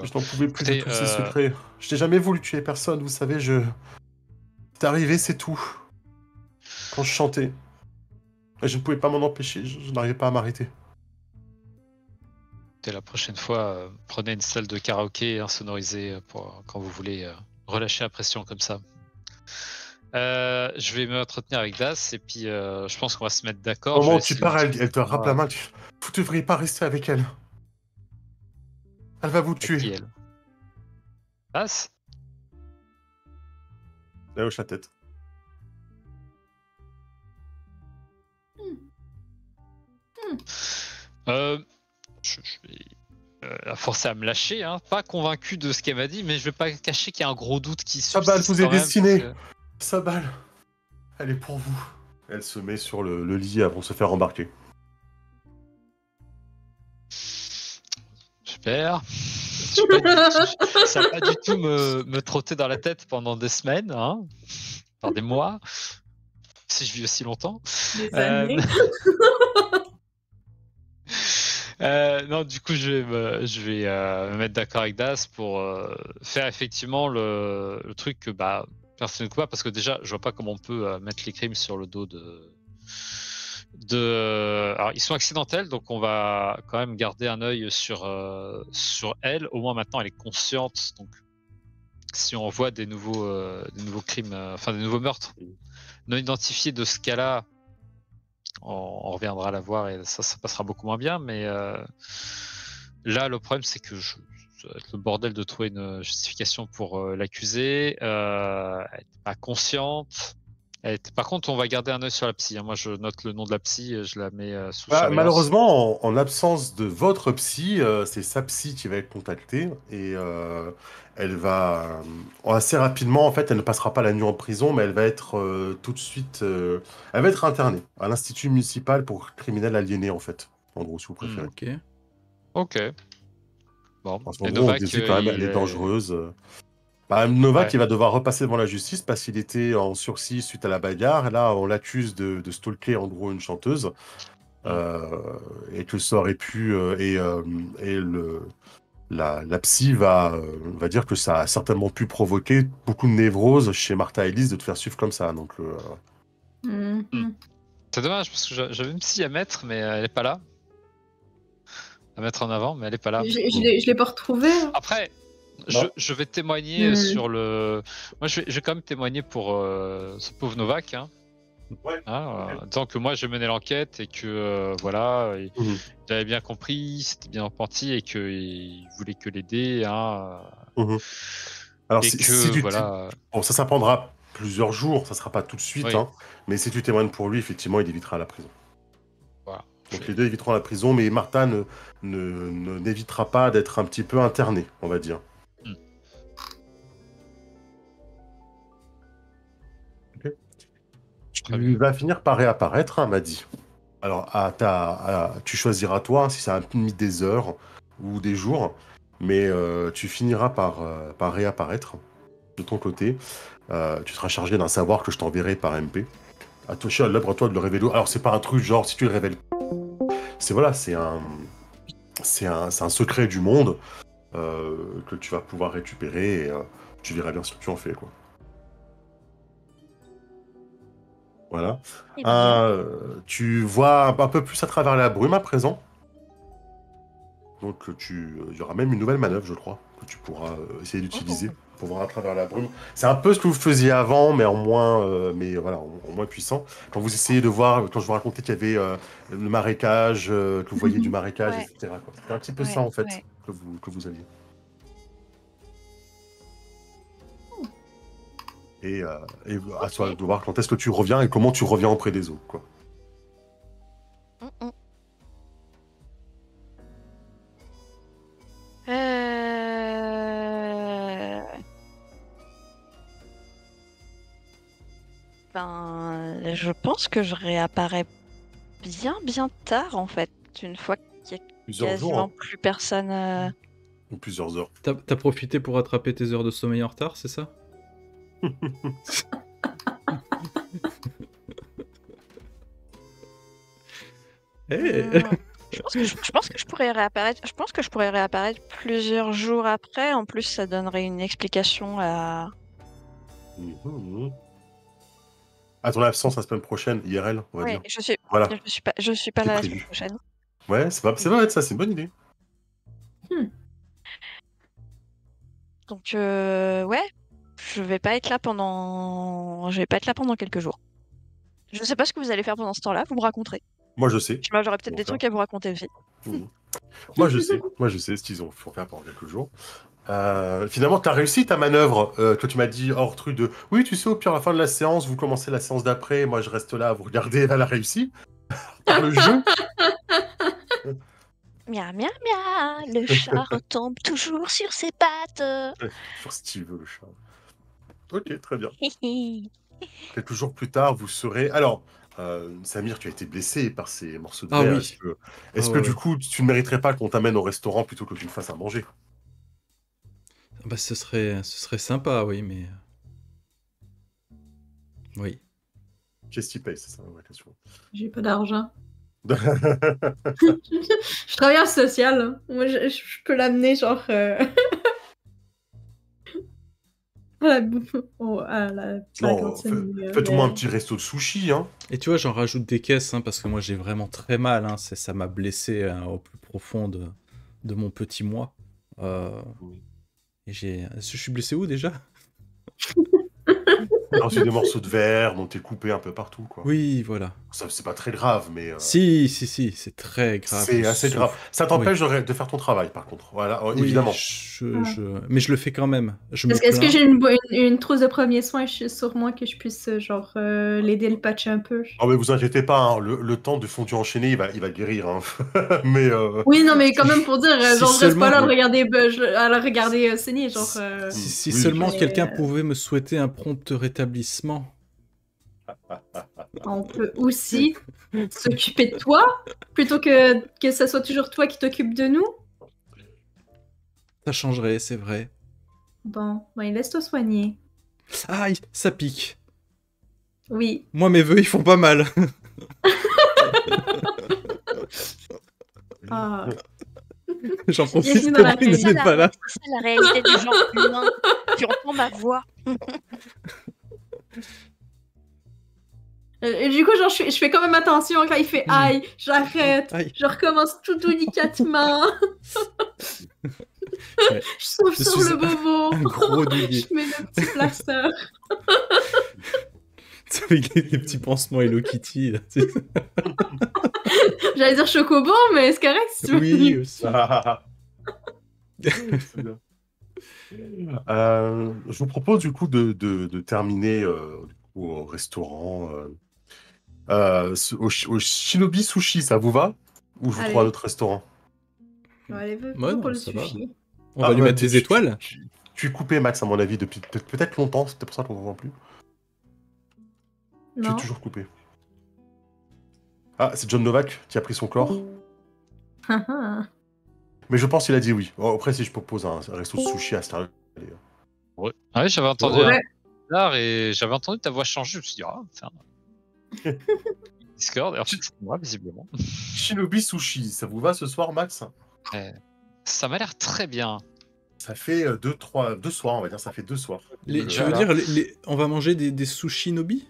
Speaker 1: Je n'en pouvais plus de tous ces secrets. Je n'ai jamais voulu tuer personne, vous savez, C'est arrivé, c'est tout. Quand je chantais. Et je ne pouvais pas m'en empêcher, je n'arrivais pas à m'arrêter.
Speaker 2: La prochaine fois, prenez une salle de karaoké insonorisée pour quand vous voulez relâcher la pression comme ça. Je vais m'entretenir avec Das et puis je pense qu'on va se mettre d'accord.
Speaker 1: Au moment où tu pars, elle te rappe la main. Vous ne devriez pas rester avec elle. Elle va vous tuer.
Speaker 2: Qui, elle? Das?
Speaker 1: Elle hoche la tête.
Speaker 2: Je vais la forcer à me lâcher, hein. Pas convaincu de ce qu'elle m'a dit, mais je vais pas cacher qu'il y a un gros doute qui subsiste.
Speaker 1: Sa balle vous est destinée. Sa balle, elle est pour vous. Elle se met sur le lit avant de se faire embarquer.
Speaker 2: Super. Ça n'a pas du tout me trotter dans la tête pendant des semaines, hein, par des mois, si je vis aussi longtemps.
Speaker 5: Des années.
Speaker 2: Non, du coup, je vais me mettre d'accord avec Das pour faire effectivement le truc que personne ne coupable, parce que déjà, je vois pas comment on peut mettre les crimes sur le dos Alors, ils sont accidentels, donc on va quand même garder un œil sur elle. Au moins maintenant, elle est consciente. Donc, si on voit des nouveaux crimes, enfin des nouveaux meurtres non identifiés de ce cas-là, on reviendra la voir et ça passera beaucoup moins bien. Mais là, le problème, c'est que ça va être le bordel de trouver une justification pour l'accuser. Elle n'est pas consciente. Par contre, on va garder un œil sur la psy. Hein. Moi, je note le nom de la psy et je la mets sous surveillance.
Speaker 1: Malheureusement, en absence de votre psy, c'est sa psy qui va être contactée et elle va assez rapidement. En fait, elle ne passera pas la nuit en prison, mais elle va être tout de suite. Elle va être internée à l'institut municipal pour criminels aliénés, en fait. En gros, si vous préférez.
Speaker 2: Ok. Bon.
Speaker 1: Parce qu'en gros, on dit quand même, elle est dangereuse. Novak, il va devoir repasser devant la justice parce qu'il était en sursis suite à la bagarre. Et là, on l'accuse de stalker en gros une chanteuse. et que ça aurait pu la psy va dire que ça a certainement pu provoquer beaucoup de névrose chez Martha Ellis de te faire suivre comme ça. Donc,
Speaker 2: c'est dommage parce que j'avais une psy à mettre, mais elle est pas là. À mettre en avant, mais elle est pas là.
Speaker 5: Je l'ai pas retrouvée.
Speaker 2: Après, je vais témoigner sur le. Moi, je vais quand même témoigner pour ce pauvre Novak. Hein.
Speaker 1: Ouais.
Speaker 2: Disant que moi, j'ai mené l'enquête et que voilà, il avait bien compris, c'était bien repenti et qu'il voulait que l'aider. Hein.
Speaker 1: Alors,
Speaker 2: et
Speaker 1: si
Speaker 2: voilà.
Speaker 1: Bon, ça prendra plusieurs jours, ça sera pas tout de suite. Hein, mais si tu témoignes pour lui, effectivement, il évitera la prison.
Speaker 2: Voilà.
Speaker 1: Donc les deux éviteront la prison, mais Martha n'évitera pas d'être un petit peu internée, on va dire. Okay. Tu vas finir par réapparaître, hein, m'a dit. Alors, tu choisiras toi si ça a mis des heures ou des jours, mais tu finiras par réapparaître de ton côté. Tu seras chargé d'un savoir que je t'enverrai par MP. Attention à l'œuvre à toi de le révéler. Alors, c'est pas un truc genre si tu le révèles. C'est un secret du monde que tu vas pouvoir récupérer et tu verras bien ce que tu en fais, quoi. Voilà. Tu vois un peu plus à travers la brume à présent. Donc il y aura même une nouvelle manœuvre, je crois, que tu pourras essayer d'utiliser pour voir à travers la brume. C'est un peu ce que vous faisiez avant, mais en moins puissant. Quand vous essayez de voir, quand je vous racontais qu'il y avait le marécage, que vous voyez du marécage, etc. C'est un petit peu ça en fait que vous aviez. Et à toi de voir quand est-ce que tu reviens et comment tu reviens auprès des eaux, quoi.
Speaker 4: Je pense que je réapparais bien tard, en fait, une fois qu'il y a quasiment plus personne.
Speaker 1: Ou plusieurs heures.
Speaker 3: T'as profité pour rattraper tes heures de sommeil en retard, c'est ça?
Speaker 4: Je pense que je pourrais réapparaître. Je pense que je pourrais réapparaître plusieurs jours après. En plus, ça donnerait une explication à.
Speaker 1: À ton absence la semaine prochaine, IRL, on va dire.
Speaker 4: Je suis pas là la semaine prochaine.
Speaker 1: Ouais, c'est vrai, ça, c'est une bonne idée.
Speaker 4: Donc, ouais, je vais pas être là pendant quelques jours. Je sais pas ce que vous allez faire pendant ce temps-là, vous me raconterez.
Speaker 1: Moi, je sais.
Speaker 4: J'aurais peut-être des trucs à vous raconter aussi.
Speaker 1: Moi, je sais ce qu'ils ont fait faire pendant quelques jours. Finalement, tu as réussi ta manœuvre que tu m'as dit hors truc de oui, tu sais, au pire, à la fin de la séance, vous commencez la séance d'après, moi je reste là à vous regarder, elle a réussi. Par le jeu.
Speaker 4: Mia, mia, mia, le chat retombe toujours sur ses pattes.
Speaker 1: Sur Steve, le chat. Ok, très bien. Quelques jours plus tard, vous serez. Alors, Samir, tu as été blessé par ces morceaux de verre.
Speaker 3: Oui.
Speaker 1: Est-ce que du coup, tu ne mériterais pas qu'on t'amène au restaurant plutôt que tu me fasses à manger?
Speaker 3: Bah, ce serait sympa, oui, mais... Oui.
Speaker 1: Qu'est-ce qui paye, c'est ça la question.
Speaker 5: J'ai pas d'argent. Je travaille en social. Hein. Moi, je peux l'amener, genre... à la cantine.
Speaker 1: Faites-moi un petit resto de sushi, hein.
Speaker 3: Et tu vois, j'en rajoute des caisses, hein, parce que moi, j'ai vraiment très mal. Hein, ça m'a blessé au plus profond de mon petit moi. Et je suis blessé où, déjà?
Speaker 1: C'est des morceaux de verre dont t'es coupé un peu partout, quoi.
Speaker 3: Oui, voilà.
Speaker 1: Ça, c'est pas très grave, mais...
Speaker 3: Si, c'est très grave.
Speaker 1: C'est assez grave. Ça t'empêche de faire ton travail, par contre. Voilà, évidemment.
Speaker 3: Mais je le fais quand même.
Speaker 5: Est-ce que j'ai une trousse de premiers soins sur moi que je puisse, genre, l'aider à le patcher un peu?
Speaker 1: Oh, mais vous inquiétez pas, hein, le temps de fondu enchaîné, il va guérir. Hein. Mais,
Speaker 5: oui, non, mais quand même pour dire, genre, je reste pas là à le regarder saigner, genre...
Speaker 3: Si seulement quelqu'un pouvait me souhaiter un prompt rétablissement.
Speaker 5: On peut aussi s'occuper de toi, plutôt que ça soit toujours toi qui t'occupe de nous.
Speaker 3: Ça changerait, c'est vrai.
Speaker 5: Bon, laisse-toi soigner.
Speaker 3: Aïe, ça pique.
Speaker 5: Oui.
Speaker 3: Moi, mes vœux, ils font pas mal.
Speaker 5: Ah.
Speaker 3: J'en profite pour qu'il n'est pas là.
Speaker 4: C'est ça la réalité des gens humains. Tu entends ma voix.
Speaker 5: Et du coup, genre, je fais quand même attention quand il fait aïe, j'arrête, je recommence tout délicatement.
Speaker 3: Ouais.
Speaker 5: Je sauve sur le bobo.
Speaker 3: Un gros douillet.
Speaker 5: Je mets le petit plaster.
Speaker 3: Avec les petits pansements Hello Kitty. Là,
Speaker 5: j'allais dire chocobo, mais c'est correct si tu veux.
Speaker 3: Oui, aussi.
Speaker 1: C'est bien. Je vous propose du coup de terminer au restaurant. Au Shinobi Sushi, ça vous va? Ou je vous trouve un autre restaurant?
Speaker 5: Allez,
Speaker 3: non,
Speaker 5: pour le
Speaker 3: ça va.
Speaker 5: sushi.
Speaker 3: On va lui mettre des étoiles.
Speaker 1: Tu es coupé, Max, à mon avis, depuis peut-être longtemps, c'est pour ça qu'on ne voit plus.
Speaker 5: Non.
Speaker 1: Tu es toujours coupé. Ah, c'est John Novak qui a pris son corps. Mais je pense qu'il a dit oui. Bon, après, si je propose un resto de sushi à Star.
Speaker 2: Ouais, j'avais entendu et j'avais entendu ta voix changer. Je me suis dit, tiens. Discord, et ensuite c'est moi, visiblement.
Speaker 1: Shinobi Sushi, ça vous va ce soir, Max?
Speaker 2: Ça m'a l'air très bien.
Speaker 1: Ça fait deux soirs, on va dire. Ça fait 2 soirs.
Speaker 3: Tu veux dire, on va manger des sushi nobi?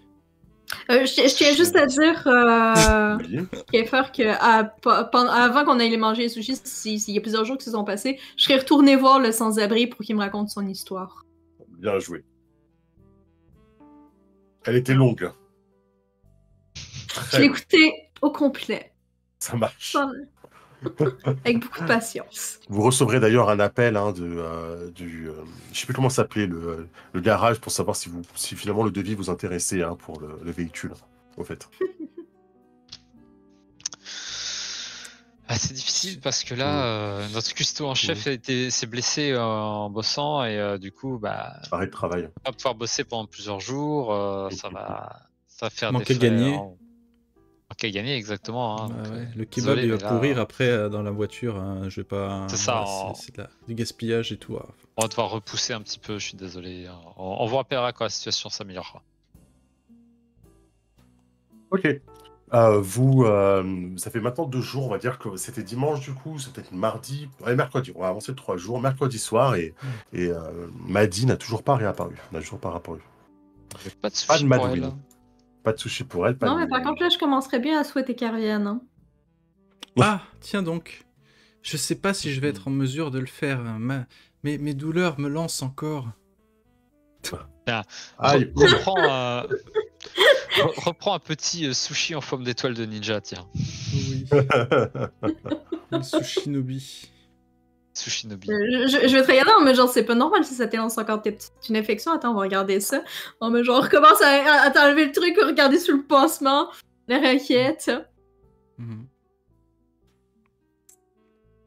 Speaker 5: Je tiens juste à dire, Keffer, avant qu'on aille manger les sushis, s'il y a plusieurs jours qui se sont passés, je serais retourné voir le sans-abri pour qu'il me raconte son histoire.
Speaker 1: Bien joué. Elle était longue.
Speaker 5: Je l'ai écouté au complet.
Speaker 1: Ça marche.
Speaker 5: Avec beaucoup de patience.
Speaker 1: Vous recevrez d'ailleurs un appel je sais plus comment s'appelait le garage pour savoir si finalement le devis vous intéressait pour le véhicule, au fait.
Speaker 2: C'est difficile parce que là, notre custo en chef s'est blessé en bossant et du coup,
Speaker 1: arrêt de travail.
Speaker 2: On va pouvoir bosser pendant plusieurs jours. Ça va faire
Speaker 3: manquer
Speaker 2: des frais.
Speaker 3: Gagner.
Speaker 2: Manquer gagner, exactement.
Speaker 3: Le kebab il va pourrir après dans la voiture. Je vais pas.
Speaker 2: C'est ça.
Speaker 3: C'est du gaspillage et tout.
Speaker 2: On va devoir repousser un petit peu. Je suis désolé. On vous rappellera quand la situation s'améliorera.
Speaker 1: Ok. Ça fait maintenant 2 jours, on va dire que c'était dimanche du coup, c'est peut-être mercredi, on va avancer de 3 jours, mercredi soir, et Maddy n'a toujours pas réapparu.
Speaker 2: Pas de sushi pour elle.
Speaker 1: Pas de sushi pour elle.
Speaker 5: Non, mais par contre là, je commencerais bien à souhaiter qu'elle revienne.
Speaker 3: Ah, tiens donc. Je sais pas si je vais être en mesure de le faire. Mes douleurs me lancent encore.
Speaker 2: Reprends un petit sushi en forme d'étoile de ninja, tiens.
Speaker 3: Oui. Le sushi nobi.
Speaker 2: Sushi nobi.
Speaker 5: Je vais te regarder, mais genre, c'est pas normal si ça t'élance encore une infection. Attends, on va regarder ça. Mais genre, recommence à t'enlever le truc, regarder sous le pansement, la raquette.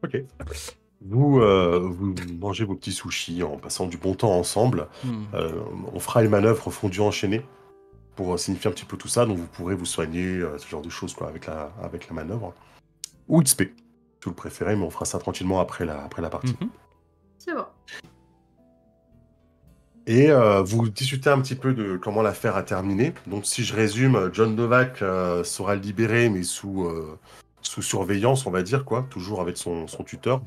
Speaker 1: Ok. Vous mangez vos petits sushis en passant du bon temps ensemble. On fera une manœuvre fondue enchaînée pour signifier un petit peu tout ça, donc vous pourrez vous soigner, ce genre de choses quoi, avec la manœuvre. Ou XP, si vous le préférez, mais on fera ça tranquillement après la partie.
Speaker 5: C'est bon.
Speaker 1: Et vous discutez un petit peu de comment l'affaire a terminé. Donc si je résume, John Novak sera libéré, mais sous surveillance, on va dire, quoi, toujours avec son tuteur.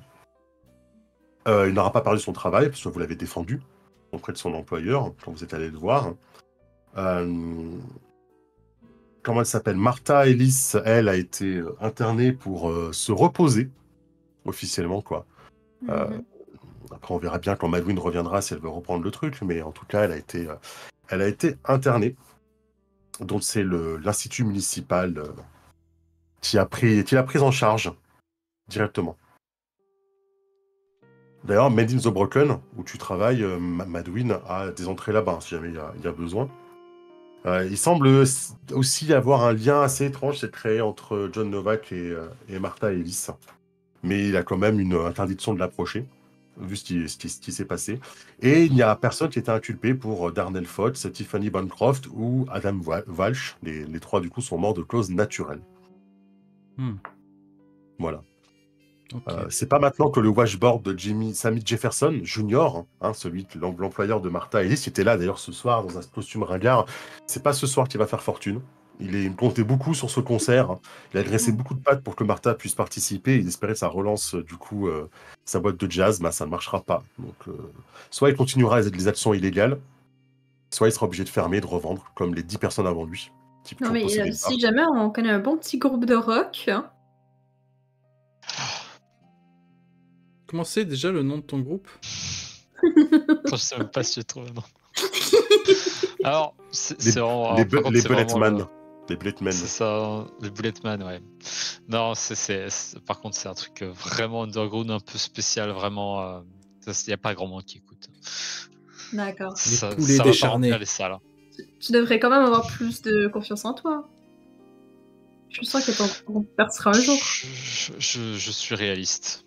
Speaker 1: Il n'aura pas perdu son travail, parce que vous l'avez défendu auprès de son employeur, quand vous êtes allé le voir. Comment elle s'appelle? Martha Ellis, elle, a été internée pour se reposer, officiellement, quoi. Après, on verra bien quand Madwin reviendra si elle veut reprendre le truc, mais en tout cas, elle a été internée. Donc, c'est l'institut municipal qui l'a prise en charge directement. D'ailleurs, Made in the Broken, où tu travailles, Madwin a des entrées là-bas, si jamais il y a besoin. Il semble aussi y avoir un lien assez étrange s'est créé entre John Novak et Martha Ellis. Mais il a quand même une interdiction de l'approcher, vu ce qui s'est passé. Et il n'y a personne qui était inculpé pour Darnell Fox, Tiffany Bancroft ou Adam Walsh. Les 3, du coup, sont morts de cause naturelle. Voilà. Okay. C'est pas maintenant que le washboard de Sammy Jefferson Jr., celui de l'employeur de Martha Ellis, qui était là d'ailleurs ce soir dans un costume ringard, c'est pas ce soir qu'il va faire fortune. Il comptait beaucoup sur ce concert. Il a dressé beaucoup de pattes pour que Martha puisse participer. Il espérait que ça relance du coup sa boîte de jazz, mais ça ne marchera pas. Donc, soit il continuera les actions illégales, soit il sera obligé de fermer, de revendre, comme les 10 personnes avant lui.
Speaker 5: Non, mais si jamais on connaît un bon petit groupe de rock.
Speaker 3: Comment c'est déjà le nom de ton groupe?
Speaker 2: Je sais même pas si j'ai trouvé le nom. Alors, c'est vraiment...
Speaker 1: Les Bulletman. Les Bulletman.
Speaker 2: C'est ça, les Bulletman, ouais. Non, par contre, c'est un truc vraiment underground, un peu spécial, vraiment... Il n'y a pas grand monde qui écoute.
Speaker 5: D'accord.
Speaker 3: Les poulets décharnés.
Speaker 5: Tu devrais quand même avoir plus de confiance en toi. Je suis sûr que ton percera un jour.
Speaker 2: Je suis réaliste.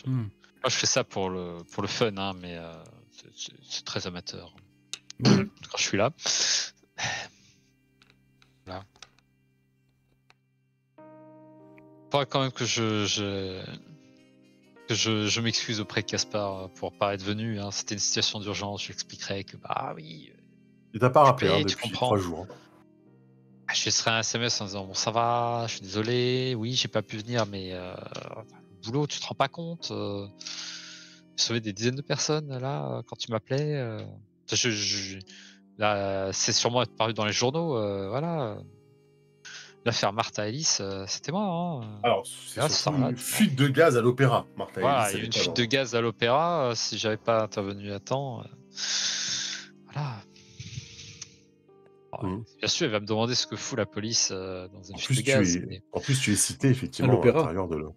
Speaker 2: Moi, je fais ça pour le fun, hein, mais c'est très amateur. Quand je suis là. Voilà. Faudrait quand même que je m'excuse auprès de Caspar pour pas être venu. Hein. C'était une situation d'urgence. Je lui expliquerai que bah oui.
Speaker 1: Il t'a pas rappelé depuis 3 jours.
Speaker 2: Je laisserai un SMS en disant bon ça va, je suis désolé, oui j'ai pas pu venir, mais le boulot tu te rends pas compte. J'ai sauvé des dizaines de personnes là quand tu m'appelais. Là c'est sûrement apparu dans les journaux, voilà. L'affaire Martha Ellis, c'était moi. Hein.
Speaker 1: Alors, c'est une fuite de gaz à l'opéra, Martha Ellis.
Speaker 2: Voilà, il y a eu une fuite de gaz à l'opéra. Si j'avais pas intervenu à temps, voilà. Bien sûr, il va me demander ce que fout la police dans une fuite de gaz.
Speaker 1: En plus, tu es cité effectivement à l'intérieur de l'eau.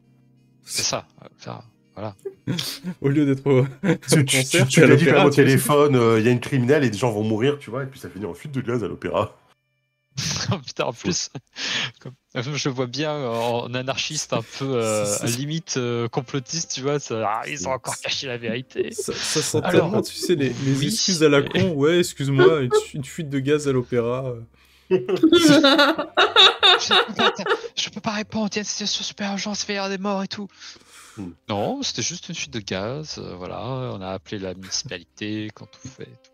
Speaker 2: C'est ça, à l'opéra. Voilà.
Speaker 3: Au lieu d'être au
Speaker 1: concert, tu l'as dit quand même au téléphone, il y a une criminelle et des gens vont mourir, tu vois, et puis ça finit en fuite de gaz à l'opéra.
Speaker 2: Oh, putain, en plus, je vois bien en anarchiste un peu limite complotiste, tu vois, ils ont encore caché la vérité.
Speaker 3: Ça sent tellement, tu sais, les excuses à la con, ouais, excuse-moi, une fuite de gaz à l'opéra.
Speaker 2: Je peux pas répondre, il y a une situation super urgente, il va y avoir des morts et tout. Non, c'était juste une fuite de gaz, voilà, on a appelé la municipalité quand on fait tout.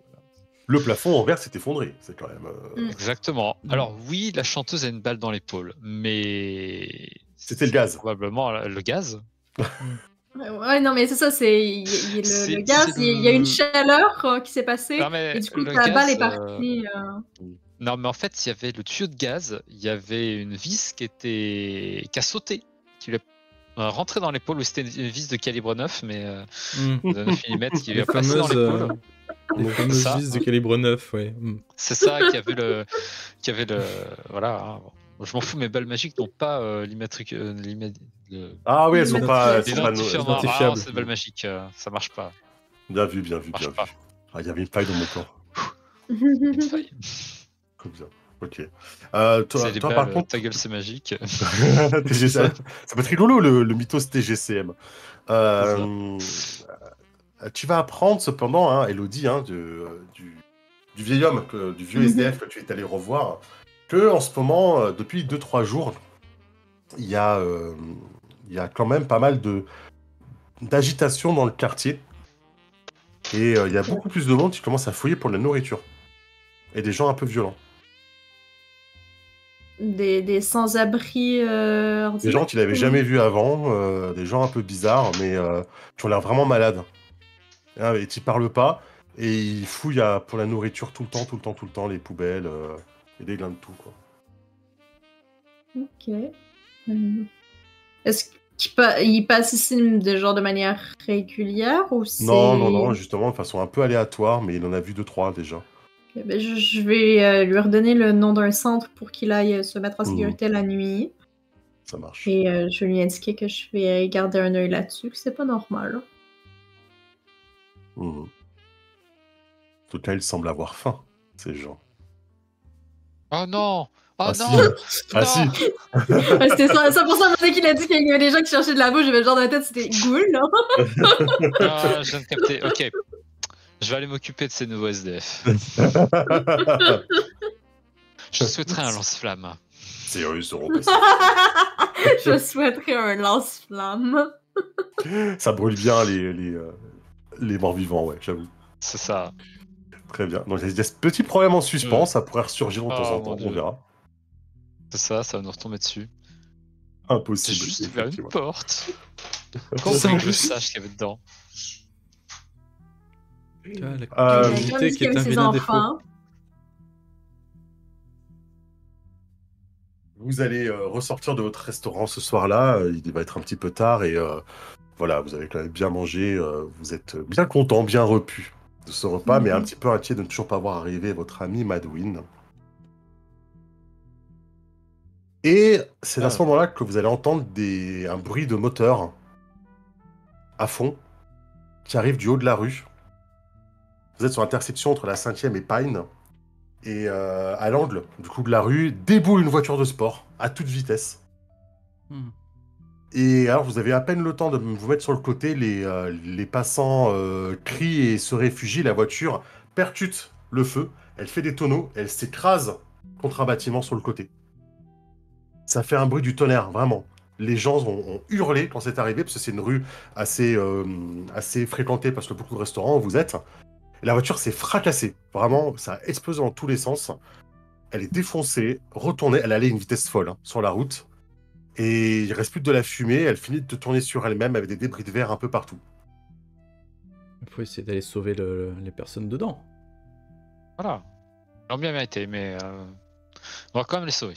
Speaker 1: Le plafond en verre s'est effondré, c'est quand même...
Speaker 2: Exactement. Alors oui, la chanteuse a une balle dans l'épaule, mais...
Speaker 1: C'était le gaz.
Speaker 2: Probablement le gaz.
Speaker 5: Ouais, non, mais c'est ça, c'est le gaz, il y a une chaleur qui s'est passée, et du coup, la balle est partie...
Speaker 2: Non, mais en fait, il y avait le tuyau de gaz, il y avait une vis qui a sauté, qui lui a rentré dans l'épaule, où c'était une vis de calibre 9, mais de 9 mm qui lui a passé dans l'épaule.
Speaker 3: Les fameuses vis de calibre 9, ouais.
Speaker 2: C'est ça qui avait le... Voilà, hein. Je m'en fous, mes balles magiques n'ont pas l'immatriculation.
Speaker 1: Ah oui, elles sont pas
Speaker 2: identifiables. C'est des balles magiques, ça marche pas.
Speaker 1: Bien vu, bien vu, bien vu. Ah, il y avait une faille dans mon corps.
Speaker 2: Une faille.
Speaker 1: Comme ça. Ok.
Speaker 2: Toi
Speaker 1: par contre,
Speaker 2: ta gueule, c'est magique.
Speaker 1: ça peut être rigolo le mythos TGCM. Tu vas apprendre cependant, hein, Elodie, hein, du vieil homme, du vieux SDF que tu es allé revoir, que en ce moment, depuis 2-3 jours, il y a quand même pas mal d'agitation dans le quartier. Et il y a beaucoup plus de monde qui commence à fouiller pour la nourriture. Et des gens un peu violents.
Speaker 5: Des sans-abri
Speaker 1: des gens qu'il n'avait jamais vus avant, des gens un peu bizarres, mais qui ont l'air vraiment malades. Et tu parles pas, et ils fouillent pour la nourriture tout le temps, les poubelles, et des glins de tout, quoi.
Speaker 5: Ok. Est-ce qu'ils passent ici de manière régulière ou c'est...
Speaker 1: Non, justement, de façon un peu aléatoire, mais il en a vu 2-3 déjà.
Speaker 5: Okay, ben je vais lui redonner le nom d'un centre pour qu'il aille se mettre en sécurité la nuit.
Speaker 1: Ça marche.
Speaker 5: Et je vais lui indiquer que je vais garder un œil là-dessus, que c'est pas normal.
Speaker 1: En tout cas, ils semblent avoir faim, ces gens.
Speaker 2: Oh non! Oh non!
Speaker 1: Si. Ah si!
Speaker 5: C'était 100% dès qu'il a dit qu'il y avait des gens qui cherchaient de la bouffe, j'avais le genre dans la tête, c'était Ghoul, là.
Speaker 2: Ah, je viens de capter, ok. Je vais aller m'occuper de ces nouveaux SDF. Je souhaiterais un lance-flamme.
Speaker 1: Sérieux, ils seront passés.
Speaker 5: Je souhaiterais un lance-flamme.
Speaker 1: Ça brûle bien les morts-vivants, ouais, j'avoue.
Speaker 2: C'est ça.
Speaker 1: Très bien. Donc il y a ce petit problème en suspens, ça pourrait ressurgir de temps en temps, on verra.
Speaker 2: C'est ça va nous retomber dessus.
Speaker 1: Impossible.
Speaker 2: J'ai juste ouvert une porte. Comment c'est que je sache qu'il y avait dedans?
Speaker 3: La curiosité qui est un vilain défaut.
Speaker 1: Vous allez ressortir de votre restaurant ce soir-là. Il va être un petit peu tard et voilà, vous avez quand même bien mangé. Vous êtes bien content, bien repu de ce repas, mais un petit peu inquiet de ne toujours pas voir arriver votre ami Madwin. Et c'est à ce moment-là que vous allez entendre un bruit de moteur à fond qui arrive du haut de la rue. Vous êtes sur l'intersection entre la 5e et Pine. Et à l'angle du coup de la rue, déboule une voiture de sport à toute vitesse. Et alors vous avez à peine le temps de vous mettre sur le côté, les passants crient et se réfugient, la voiture percute le feu, elle fait des tonneaux, elle s'écrase contre un bâtiment sur le côté. Ça fait un bruit du tonnerre, vraiment. Les gens ont hurlé quand c'est arrivé, parce que c'est une rue assez fréquentée, parce que beaucoup de restaurants où vous êtes. Et la voiture s'est fracassée. Vraiment, ça a explosé dans tous les sens. Elle est défoncée, retournée. Elle allait à une vitesse folle sur la route. Et il reste plus que de la fumée. Elle finit de tourner sur elle-même avec des débris de verre un peu partout.
Speaker 3: Il faut essayer d'aller sauver les personnes dedans.
Speaker 2: Voilà. Ils ont bien mérité, mais on va quand même les sauver.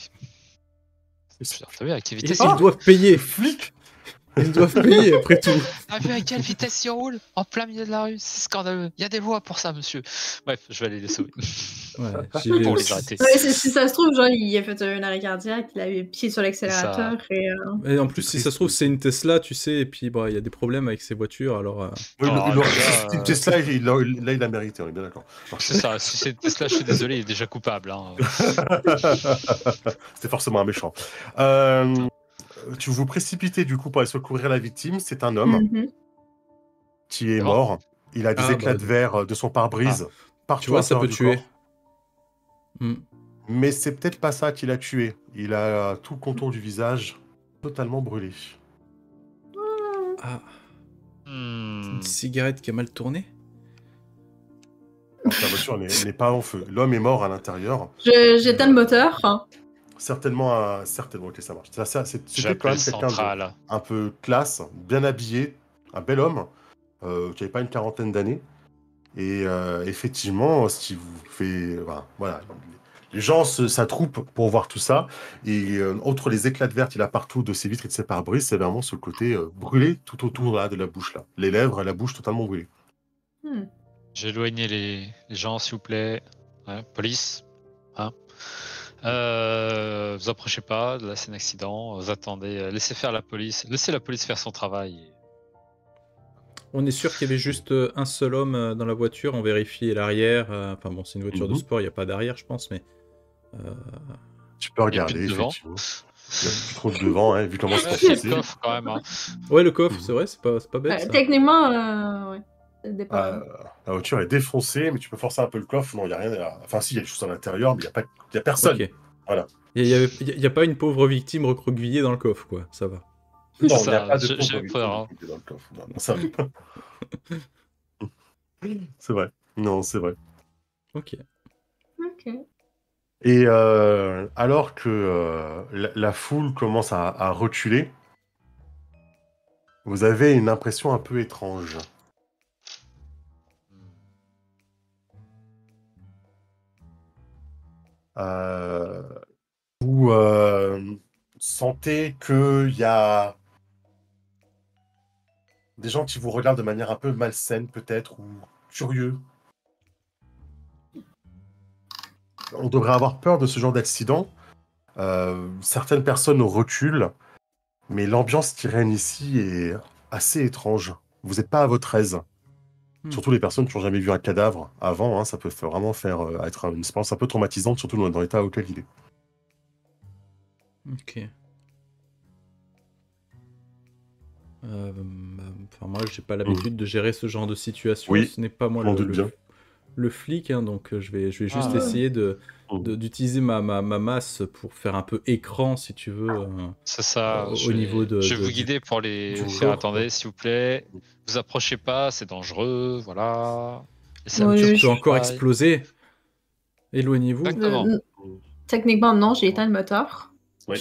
Speaker 2: T'as vu à quelle vitesse
Speaker 3: ils doivent payer.
Speaker 1: Flic.
Speaker 3: Ils doivent payer après tout.
Speaker 2: T'as vu à quelle vitesse ils roulent en plein milieu de la rue? C'est scandaleux. Il y a des lois pour ça, monsieur. Bref, je vais aller les sauver.
Speaker 3: Ouais,
Speaker 2: pour les arrêter.
Speaker 5: Ouais, si ça se trouve, genre, il a fait un arrêt cardiaque, il a eu le pied sur l'accélérateur.
Speaker 3: Et en plus, si ça se trouve, c'est une Tesla, tu sais, et puis il y a des problèmes avec ces voitures, alors...
Speaker 1: Une Tesla, il a mérité, on est bien d'accord.
Speaker 2: C'est ça, si c'est une Tesla, je suis désolé, il est déjà coupable.
Speaker 1: C'était forcément un méchant. Tu vous précipitez du coup pour aller secourir la victime. C'est un homme qui est mort. Il a des éclats de verre de son pare-brise partout.
Speaker 3: Tu vois, ça peut tuer.
Speaker 1: Mais c'est peut-être pas ça qui l'a tué. Il a tout le contour du visage totalement brûlé.
Speaker 3: Une cigarette qui a mal tourné.
Speaker 1: La voiture n'est pas en feu. L'homme est mort à l'intérieur.
Speaker 5: J'éteins le moteur.
Speaker 1: Certainement, ok, ça marche. C'était quand même quelqu'un de un peu classe, bien habillé, un bel homme, qui n'avait pas une quarantaine d'années. Et effectivement, ce qui vous fait... voilà, les gens s'attroupent pour voir tout ça. Et outre les éclats de verre qu'il a partout de ses vitres et de ses pare-brises, c'est vraiment ce côté brûlé tout autour de la bouche. Là. Les lèvres et la bouche totalement brûlées.
Speaker 2: J'ai éloigné les gens, s'il vous plaît. Police. Vous approchez pas, là c'est un accident, vous attendez, laissez la police faire son travail.
Speaker 3: On est sûr qu'il y avait juste un seul homme dans la voiture, on vérifie l'arrière, enfin bon c'est une voiture de sport, il n'y a pas d'arrière je pense, mais...
Speaker 1: Tu peux regarder, effectivement. Il y a plus trop de devant, vu comment c'est
Speaker 2: passé. Le coffre quand même.
Speaker 3: Ouais le coffre, c'est vrai, c'est pas bête ça.
Speaker 5: Techniquement, ouais.
Speaker 1: La voiture est défoncée, mais tu peux forcer un peu le coffre. Non, il n'y a rien. Enfin, si, il y a des choses à l'intérieur, mais il n'y a personne.
Speaker 3: Okay.
Speaker 1: Voilà.
Speaker 3: Il n'y a pas une pauvre victime recroquevillée dans le coffre, quoi. Ça va.
Speaker 1: Non, il n'y a pas de pauvre victime dans le coffre. Non, ça va. C'est vrai. Non, c'est vrai.
Speaker 3: Ok.
Speaker 1: Et alors que la foule commence à reculer, vous avez une impression un peu étrange. Vous sentez qu'il y a des gens qui vous regardent de manière un peu malsaine peut-être, ou curieux. On devrait avoir peur de ce genre d'accident. Certaines personnes reculent, mais l'ambiance qui règne ici est assez étrange. Vous n'êtes pas à votre aise. Surtout les personnes qui n'ont jamais vu un cadavre avant, ça peut vraiment faire être une expérience un peu traumatisante, surtout dans l'état auquel il est.
Speaker 3: Ok. Moi, j'ai pas l'habitude de gérer ce genre de situation.
Speaker 1: Oui,
Speaker 3: ce n'est pas moi le flic, donc je vais juste essayer d'utiliser ma masse pour faire un peu écran, si tu veux.
Speaker 2: C'est ça.
Speaker 3: Au niveau de.
Speaker 2: Je vais vous guider pour les faire. Attendez, s'il vous plaît. Vous approchez pas, c'est dangereux, voilà.
Speaker 3: Et ça peut encore exploser. Éloignez-vous.
Speaker 5: Techniquement, non, j'ai éteint le moteur.
Speaker 1: Ouais.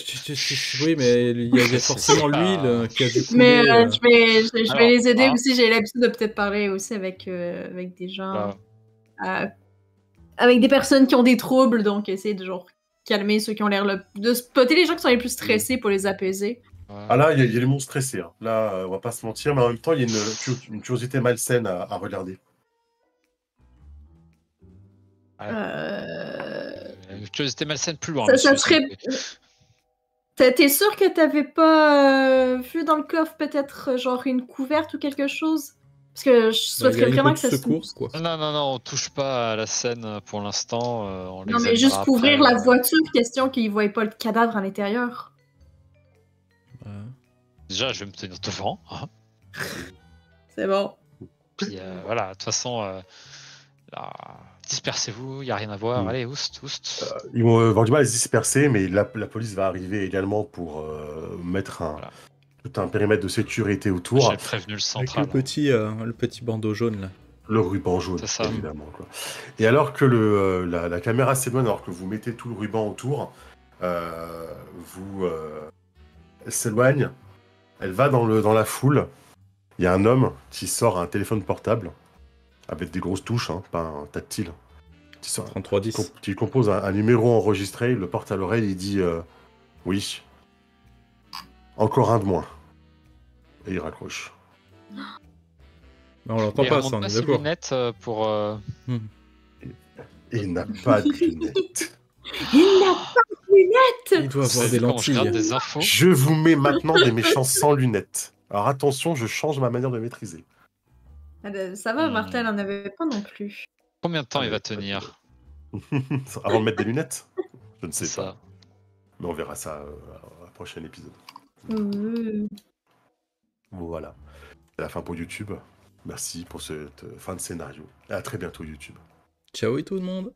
Speaker 3: Oui, mais il y avait forcément l'huile qui a dû couler.
Speaker 5: Mais je vais les aider aussi. J'ai l'habitude de peut-être parler aussi avec des gens, avec des personnes qui ont des troubles, donc essayer de genre calmer ceux qui ont l'air de spotter les gens qui sont les plus stressés pour les apaiser.
Speaker 1: Ah là, il y a les monstres stressés. Hein. Là, on va pas se mentir, mais en même temps, il y a une curiosité malsaine à regarder.
Speaker 2: Une curiosité malsaine plus loin.
Speaker 5: Ça serait... T'es sûr que t'avais pas vu dans le coffre peut-être genre une couverte ou quelque chose? Parce que je souhaiterais vraiment que ça
Speaker 3: secours, quoi.
Speaker 2: Non, on touche pas à la scène pour l'instant.
Speaker 5: Non, mais juste couvrir la voiture, question qu'ils voient pas le cadavre à l'intérieur.
Speaker 2: Déjà, je vais me tenir devant. Hein.
Speaker 5: C'est bon.
Speaker 2: Puis voilà, de toute façon, dispersez-vous, il n'y a rien à voir. Allez, oust.
Speaker 1: Ils vont avoir du mal à se disperser, mais la police va arriver également pour mettre tout un périmètre de sécurité autour.
Speaker 2: J'ai prévenu le central.
Speaker 3: Avec le petit bandeau jaune, là.
Speaker 1: Le ruban jaune, évidemment. Quoi. Et alors que la caméra s'éloigne, alors que vous mettez tout le ruban autour, elle s'éloigne, elle va dans la foule. Il y a un homme qui sort un téléphone portable, avec des grosses touches, hein, pas un tactile.
Speaker 3: 3310.
Speaker 1: Qui compose un numéro enregistré, il le porte à l'oreille, il dit oui, encore un de moins. Et il raccroche.
Speaker 3: Non, on l'entend pas, ça, on est d'accord.
Speaker 2: Lunettes pour.
Speaker 1: Il n'a pas de lunettes.
Speaker 5: Il n'a pas de lunettes.
Speaker 3: Il doit avoir des lentilles.
Speaker 2: Des infos.
Speaker 1: Je vous mets maintenant des méchants sans lunettes. Alors attention, je change ma manière de maîtriser.
Speaker 5: Ça va, Martin n'en avait pas non plus.
Speaker 2: Combien de temps il va tenir
Speaker 1: avant de mettre des lunettes? Je ne sais
Speaker 2: ça.
Speaker 1: Pas. Mais on verra ça à un prochain épisode. Voilà. C'est la fin pour YouTube. Merci pour cette fin de scénario. Et à très bientôt YouTube.
Speaker 3: Ciao tout le monde.